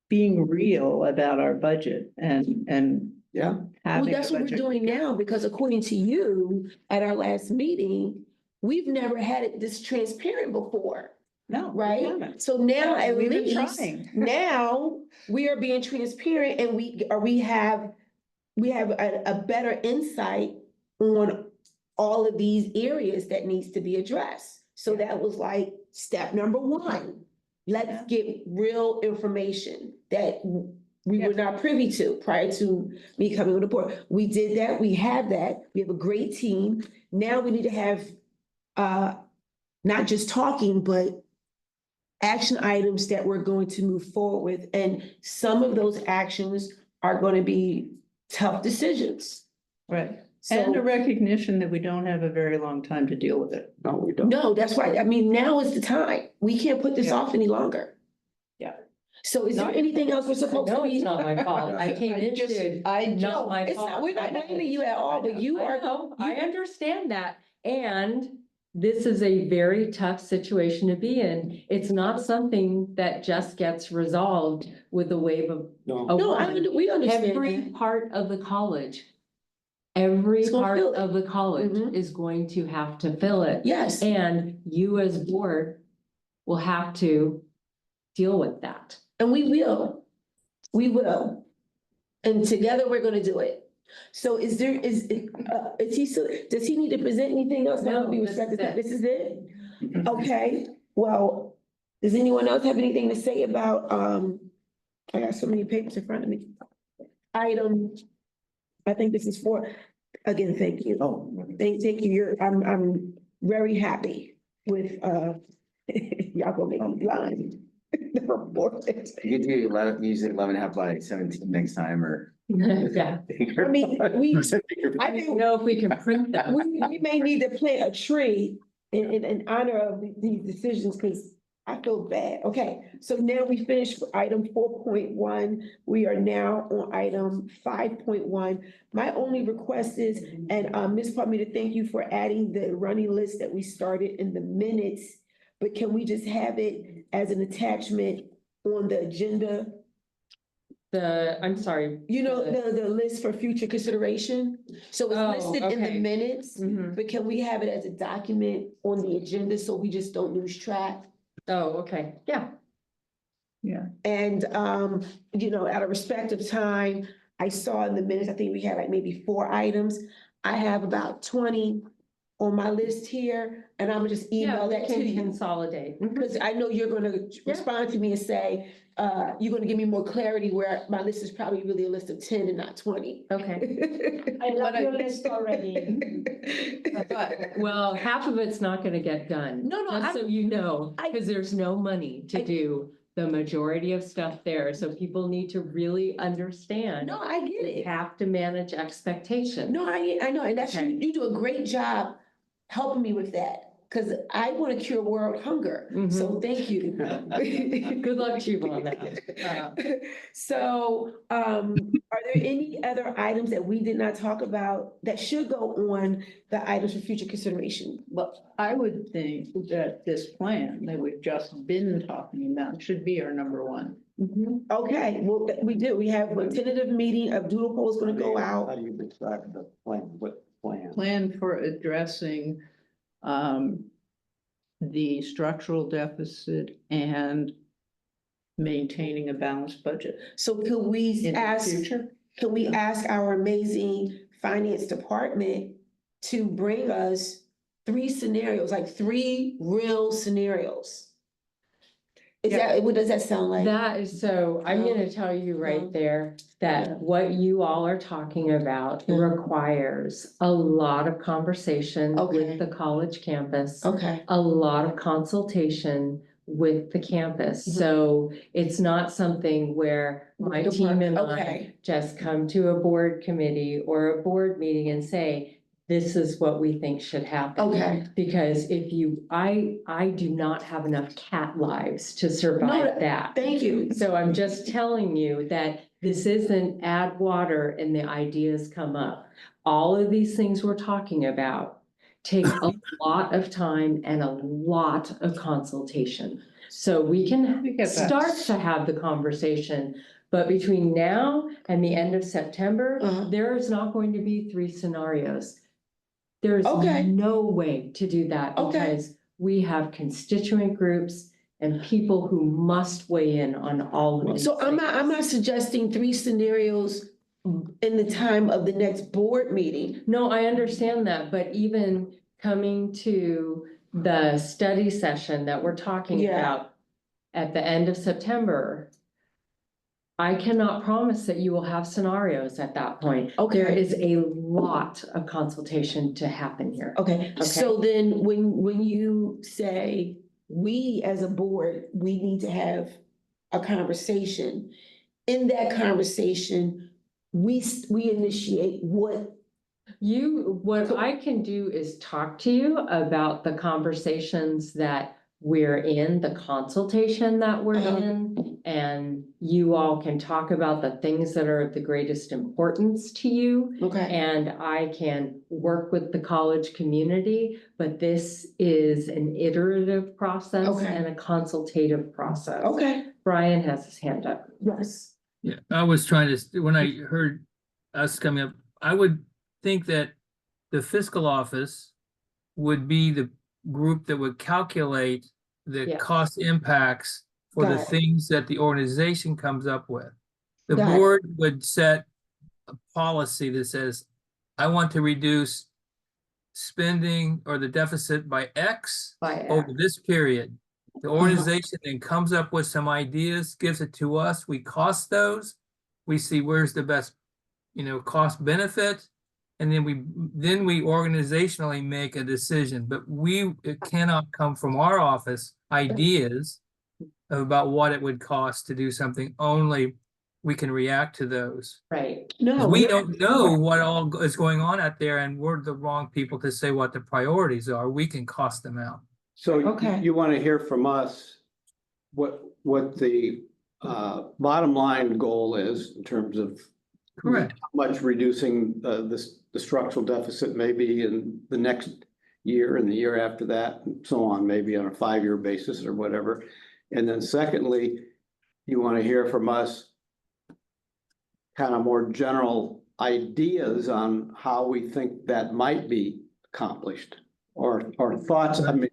being real about our budget and Yeah, well, having. that's a what we're budget. doing now, because according to you, at our last meeting, we've never had it this transparent before, No. we right? haven't. So now at We've been least, trying. now we are being transparent and we have a better insight on all of these areas that needs to be addressed. So that was like step number one. Yeah. Let's get real information that we were not privy to prior to me coming on the board. We did that, we have that, we have a great team. Now we need to have not just talking, but action items that we're going to move forward with. And some of those actions are going to be tough decisions. Right. And a So, recognition that we don't have a very long time to deal with it. no, we don't. no, that's right. I mean, now is the time. We can't put this Yeah. off any longer. Yeah. So is there anything else we're supposed to No, it's be? not my fault. I came into, not No, my it's not, fault. we're not blaming you at all, but you I are. know, I understand that, and this is a very tough situation to be in. It's not something that just gets resolved with a wave of No. a No, wand. we understand Every that. part of the college, every It's gonna part fill it. of the college Mhm. is going to have to fill it. Yes, And you as board will have to deal with that. and we will. We will. And together we're gonna do it. So is he still, does he need to present anything else? No, Be this is respected? it. This is it? Okay, well, does anyone else have anything to say about, I got so many papers in front of me. Item, I think this is for, again, thank you. Oh, Thank you, I'm very happy with, y'all gonna make me blind. The report. you could do 11, usually 11 and a half by 17 next time or. Yeah, I mean, I think know if we can print them. we may need to plant a tree in honor of these decisions, because I feel bad. Okay, so now we finished item 4.1. We are now on item 5.1. My only request is, and Ms. Palmita, thank you for adding the running list that we started in the minutes. But can we just have it as an attachment on the agenda? I'm sorry. You know, the list for future consideration? So Oh, it's listed in the okay. minutes, Mhm. but can we have it as a document on the agenda so we just don't lose track? Oh, okay, yeah. And, you know, out of respect of time, I saw in the minutes, I think we had like maybe 4 items. I have about 20 on my list here, and I'm gonna just email that to Can you. consolidate. Because I know you're gonna respond to me and say, you're gonna give me more clarity where my list is probably really a list of 10 and not 20. Okay, I love your list already. But well, half of it's not gonna get done. No, no, Just so you know, I- because there's no money to I- do the majority of stuff there, so people need to really understand. No, I get You it. have to manage expectation. No, I know, and that's, Okay. you do a great job helping me with that. Cause I wanna cure world hunger, so thank you. Good luck to you on that. So, are there any other items that we did not talk about that should go on the items for future consideration? Well, I would think that this plan that we've just been talking about should be our number one. Okay, well, we do, we have a tentative meeting of doodle poll is gonna go How out. do you describe the plan? What plan? Plan for addressing the structural deficit and maintaining a balanced budget So could we in the ask, future. can we ask our amazing finance department to bring us 3 scenarios, like 3 real scenarios? Is Yeah. that, what does that sound like? That is, so I'm No. gonna tell you No. right there Yeah. that what you all are talking about Yeah. requires a lot of conversation Okay. with the college campus, Okay, a lot of consultation with the campus. Mhm. So it's not something where my team and I okay, just come to a board committee or a board meeting and say, this is what we think should happen. okay. Because if you, I do not have enough cat lives to No, survive that. Thank you. So I'm just telling you that this isn't add water and the ideas come up. All of these things we're talking about take a lot of time and a lot of consultation. So we We can get that. start to have the conversation, but between now and the end of September, Uh-huh. there is not going to be 3 scenarios. There's Okay. no way to do that Okay. because we have constituent groups and people who must weigh in on all of these. So I'm things. not suggesting 3 scenarios in the time of the next board meeting. No, I understand that, but even coming to the study session that we're talking Yeah. about at the end of September, I cannot promise that you will have scenarios at that point. Okay. There is a lot of consultation to happen here. Okay, so then when you say, we as a board, we need to have a conversation. In that conversation, we initiate what, What I can do is talk to you about the conversations that we're in, the consultation that we're Uh-huh. in. And you all can talk about the things that are of the greatest importance to you. okay, And I can work with the college community, but this is an iterative process Okay. and a consultative process. okay, Brian has his hand up. yes. Yeah, I was trying to, when I heard us coming up, I would think that the fiscal office would be the group that would calculate the Yeah. cost impacts for the Got it. things that the organization comes up with. The Got it. board would set a policy that says, I want to reduce spending or the deficit by X By over this period. The organization then comes up with some ideas, gives it to us, we cost those. We see where's the best, cost benefit. And then we organizationally make a decision, but it cannot come from our office ideas about what it would cost to do something, only we can react to those. Right. 'Cause No. we don't know what all is going on out there, and we're the wrong people to say what the priorities are. We can cost them out. So Okay. you want to hear from us what the bottom line goal is in terms of Correct. how much reducing the structural deficit maybe in the next year and the year after that, and so on, maybe on a 5-year basis or whatever. And then secondly, you want to hear from us kind of more general ideas on how we think that might be accomplished, or thoughts. I mean,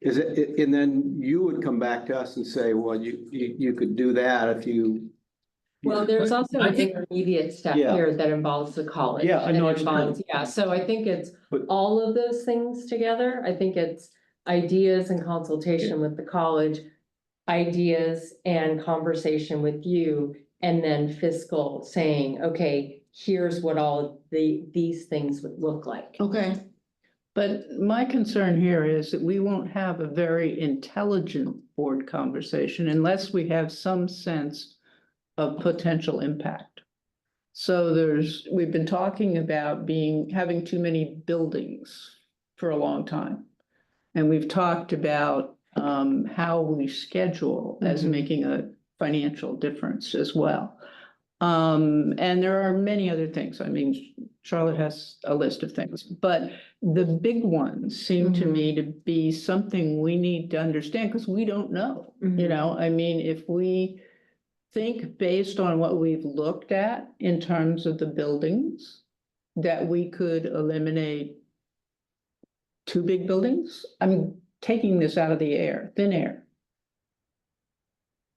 is it, and then you would come back to us and say, well, you could do that if you Well, there's But also I an think- intermediate step Yeah. here that involves the college. Yeah, I know and what you mean. involves- Yeah, so I think it's But- all of those things together. I think it's ideas and consultation with the college, ideas and conversation with you, and then fiscal saying, okay, here's what all these things would look like. Okay, But my concern here is that we won't have a very intelligent board conversation unless we have some sense of potential impact. So we've been talking about having too many buildings for a long time. And we've talked about how we schedule as Mhm. making a financial difference as well. And there are many other things. I mean, Charlotte has a list of things, but the big ones seem to me to be something we need to understand because we don't know. You Mhm. know, I mean, if we think based on what we've looked at in terms of the buildings, that we could eliminate two big buildings, I mean, taking this out of the air, thin air.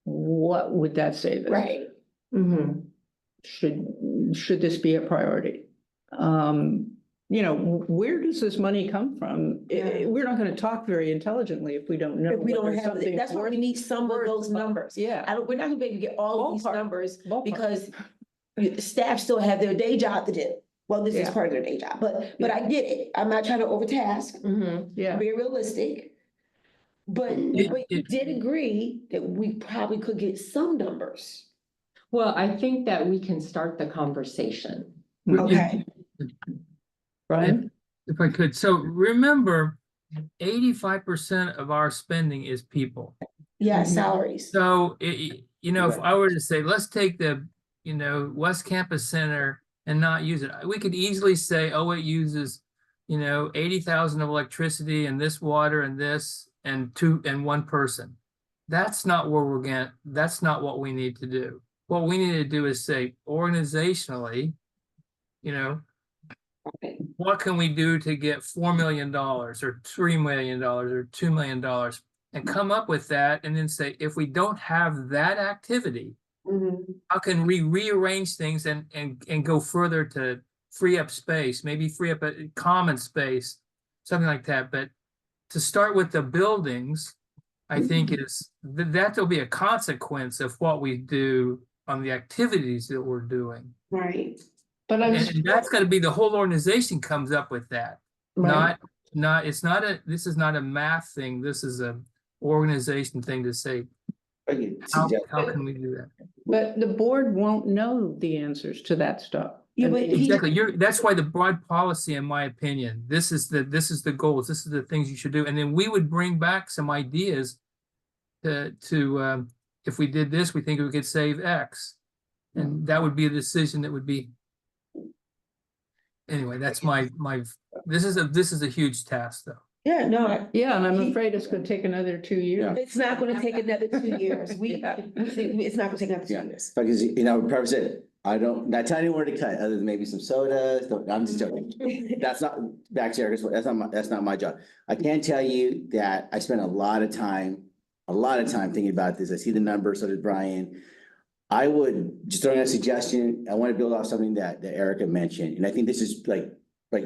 What would that save us? right. Mhm. Should this be a priority? You know, where does this money come from? We're not gonna talk very intelligently if we don't know. If we don't whether have, something's that's why we worth- need some of those numbers. Yeah. We're not gonna be able to get all of these Ballpark. numbers Ballpark. because staff still have their day job to do. Well, this is Yeah. part of their day job, but I get it. I'm not trying to overtask. Mhm. Yeah, Be realistic. But you did agree that we probably could get some numbers. Well, I think that we can start the conversation. Okay. Brian? If I could, so remember, 85% of our spending is people. Yeah, salaries. So, you know, if I were to say, let's take the, West Campus Center and not use it, we could easily say, oh, it uses, 80,000 of electricity and this water and this and one person. That's not where that's not what we need to do. What we need to do is say organizationally, what can we do to get $4 million or $3 million or $2 million and come up with that and then say, if we don't have that activity, how can we rearrange things and go further to free up space, maybe free up a common space, something like that. But to start with the buildings, I think that'll be a consequence of what we do on the activities that we're doing. Right. But And that's gotta be, the whole organization comes up with that. Right. This is not a math thing. This is a organization thing to say, I could how suggest- can we do that? But the board won't know the answers to that stuff. Yeah, but Exactly. That's why the broad policy, in my opinion, this is the goals, this is the things you should do. And then we would bring back some ideas to if we did this, we think we could save X. And that would be a decision that would be. Anyway, that's this is a huge task though. Yeah, no, Yeah, and I'm afraid it's gonna take another 2 years. it's not gonna take another 2 years. Yeah. We think it's not gonna take another 2 Yeah. years. Because, Purvis said, not telling you where to cut, other than maybe some sodas, I'm just joking. That's not, back to Erica's, that's not my job. I can tell you that I spent a lot of time thinking about this. I see the numbers, so did Brian. I would, just throwing a suggestion, I want to build off something that Erica mentioned, and I think this is like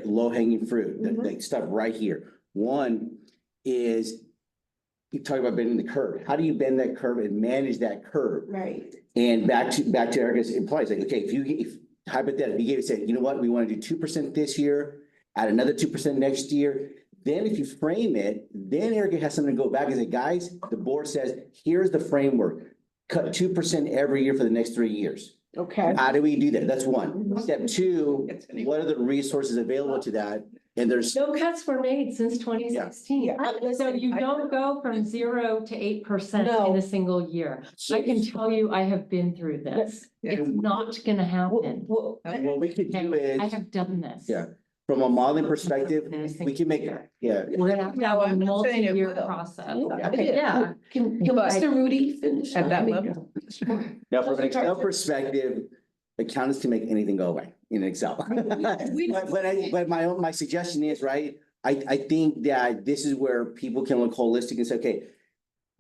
low hanging fruit, like stuff right here. One is, you talk about bending the curve. How do you bend that curve and manage that curve? Right. And back to Erica's implies, like, okay, if hypothetically, you said, you know what, we want to do 2% this year, add another 2% next year. Then if you frame it, then Erica has something to go back and say, guys, the board says, here's the framework. Cut 2% every year for the next 3 years. Okay. How do we do that? That's one. Step two, what are the resources available to that? And there's, No cuts were made since 2016. Yeah. So you don't go from 0 to 8% No. in a single year. I can tell you, I have been through this. It's not gonna happen. Well, what we could do Okay, I is, have done this. yeah, from a modeling perspective, In a we single can make, year. yeah. We're gonna have to have a I'm not saying it multi-year will. process. okay, Yeah. Can But- Mr. Rudy finish? At that I mean, level. Now, from an Excel perspective, accountants can make anything go away in Excel. But my suggestion is, right, I think that this is where people can look holistic and say, okay,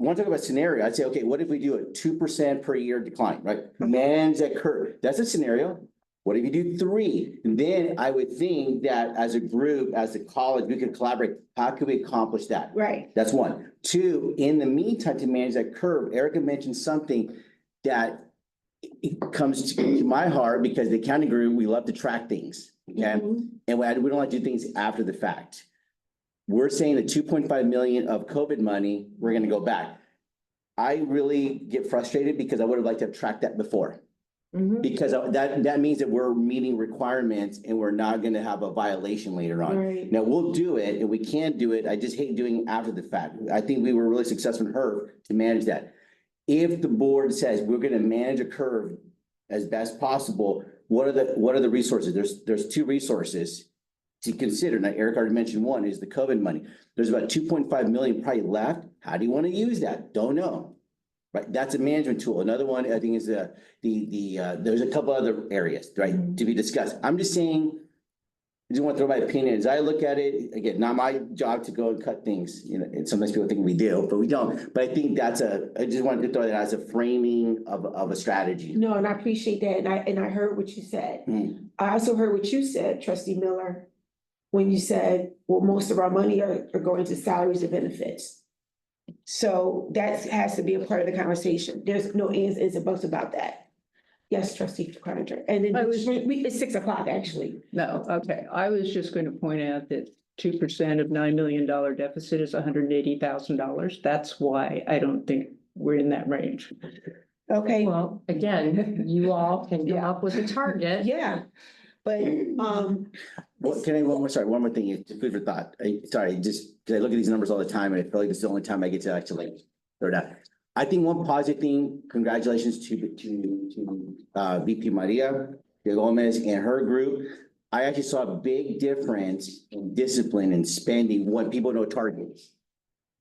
want to talk about scenario, I'd say, okay, what if we do a 2% per year decline, right? Manage that curve. That's a scenario. What if you do 3? And then I would think that as a group, as a college, we could collaborate. How can we accomplish that? Right. That's 1. 2, in the meantime, to manage that curve, Erica mentioned something that it comes to my heart because the accounting group, we love to track things. Okay. Mhm. And we don't like to do things after the fact. We're saying the 2.5 million of COVID money, we're gonna go back. I really get frustrated because I would have liked to have tracked that before. Mhm. Because that means that we're meeting requirements and we're not gonna have a violation later on. Right. Now, we'll do it and we can do it. I just hate doing it after the fact. I think we were really successful in HERF to manage that. If the board says we're gonna manage a curve as best possible, what are the resources? There's 2 resources to consider. Now, Eric already mentioned one is the COVID money. There's about 2.5 million probably left. How do you want to use that? Don't know. Right? That's a management tool. Another one I think is there's a couple other areas, right, to be discussed. I'm just saying, I just want to throw my opinion. As I look at it, again, not my job to go and cut things, you know, and sometimes people think we do, but we don't. But I think I just wanted to throw that as a framing of a strategy. No, and I appreciate that, and I heard what you said. Mm. I also heard what you said, trustee Miller, when you said, well, most of our money are going to salaries and benefits. So that has to be a part of the conversation. There's no ands and buts about that. Yes, trustee Croninger, and then it's 6 o'clock, actually. No, okay. I was just going to point out that 2% of $9 million deficit is $180,000. That's why I don't think we're in that range. Okay, Well, again, you all can come up with a target. yeah, but, What can I, one more thing, it's food for thought. Sorry, just, cause I look at these numbers all the time and I feel like it's the only time I get to actually throw it out. I think one positive thing, congratulations to VP Maria Gomez and her group. I actually saw a big difference in discipline and spending when people know targets.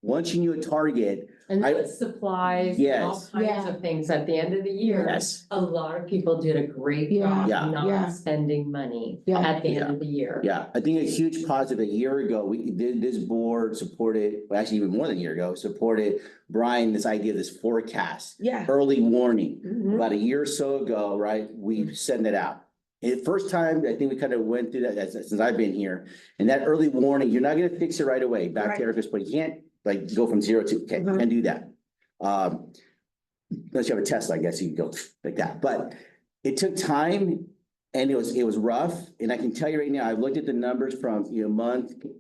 Once you knew a target, And I- that's supplies, and all Yes. kinds of things at the end of the year. yes, A lot of people did a great Yeah. job Yeah. not Yeah. spending money Yeah. at the end of the year. yeah, I think a huge positive, a year ago, we did, this board supported, well, actually even more than a year ago, supported Brian, this idea of this forecast, yeah. early warning. Mhm. About a year or so ago, right, we sent it out. And the first time, I think we kind of went through that since I've been here, and that early warning, you're not gonna fix it right away, back Right. to Erica's point, you can't like go from 0 to, okay, Mhm. can't do that. Unless you have a Tesla, I guess you can go like that, but it took time and it was rough, and I can tell you right now, I've looked at the numbers from,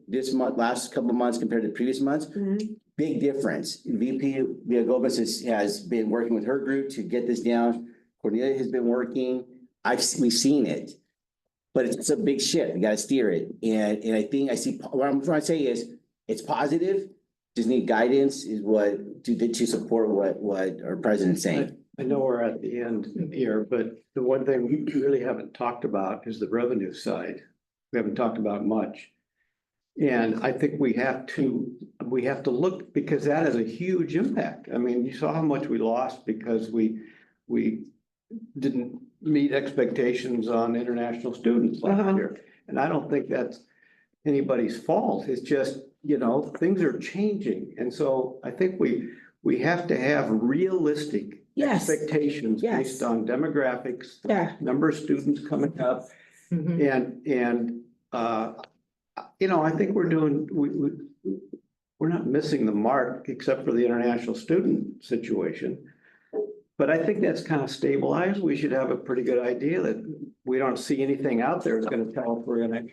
this month, last couple of months compared to previous months. Mhm. Big difference. VP Villalobos has been working with her group to get this down. Cornelia has been working. We've seen it. But it's a big ship. You gotta steer it. And I think what I'm trying to say is, it's positive. Just need guidance is what, to support what our president's saying. I know we're at the end here, but the one thing we really haven't talked about is the revenue side. We haven't talked about much. And I think we have to look, because that has a huge impact. I mean, you saw how much we lost because we didn't meet expectations on international students last Uh-huh. year. And I don't think that's anybody's fault. It's just, things are changing. And so I think we have to have realistic Yes. expectations Yes. based on demographics, Yeah. number of students coming up. Mhm. And I think we're not missing the mark except for the international student situation. But I think that's kind of stabilized. We should have a pretty good idea that we don't see anything out there that's gonna tell us we're gonna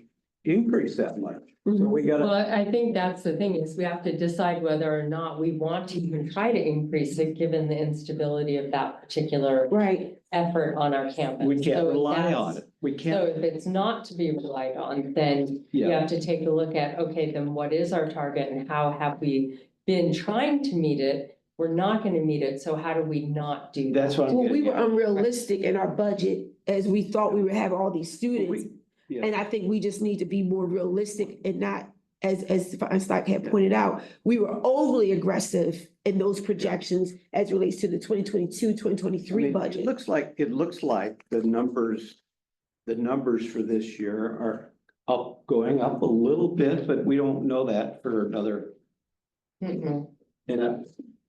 increase that much. So Mhm. we gotta, Well, I think that's the thing is we have to decide whether or not we want to even try to increase it, given the instability of that particular Right, effort on our campus. we can't So rely that's- on it. We So can't, if it's not to be relied on, then you yeah, have to take a look at, okay, then what is our target and how have we been trying to meet it? We're not gonna meet it, so how do we not do that? that's what I'm well, we getting were at. unrealistic in our budget as we thought we would have all these students. Yeah. And I think we just need to be more realistic and not, as Feinstock had pointed out, we were overly aggressive in those projections as relates to the 2022, 2023 I mean, budget. It looks like the numbers for this year are going up a little bit, but we don't know that for another, Mhm.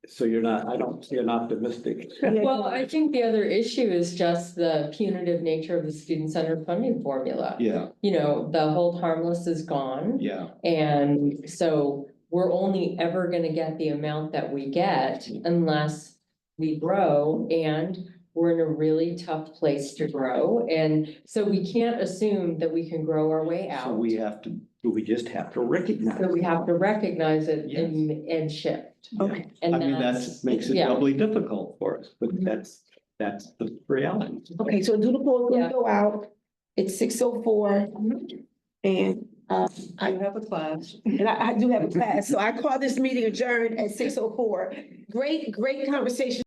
So you're not, I don't see an optimistic. Well, I think the other issue is just the punitive nature of the student-centered funding formula. Yeah, You know, the hold harmless is gone. yeah. And so we're only ever gonna get the amount that we get unless we grow, and we're in a really tough place to grow. And so we can't assume that we can grow our way So out. we have to, we just have to recognize. So we have to recognize it and shift. Okay. And I mean, that makes it yeah. doubly difficult for us, but that's the reality. Okay, so do the poll, Yeah. go out. It's 6:04 and, I have a class. and I do have a class, so I call this meeting adjourned at 6:04. Great conversation.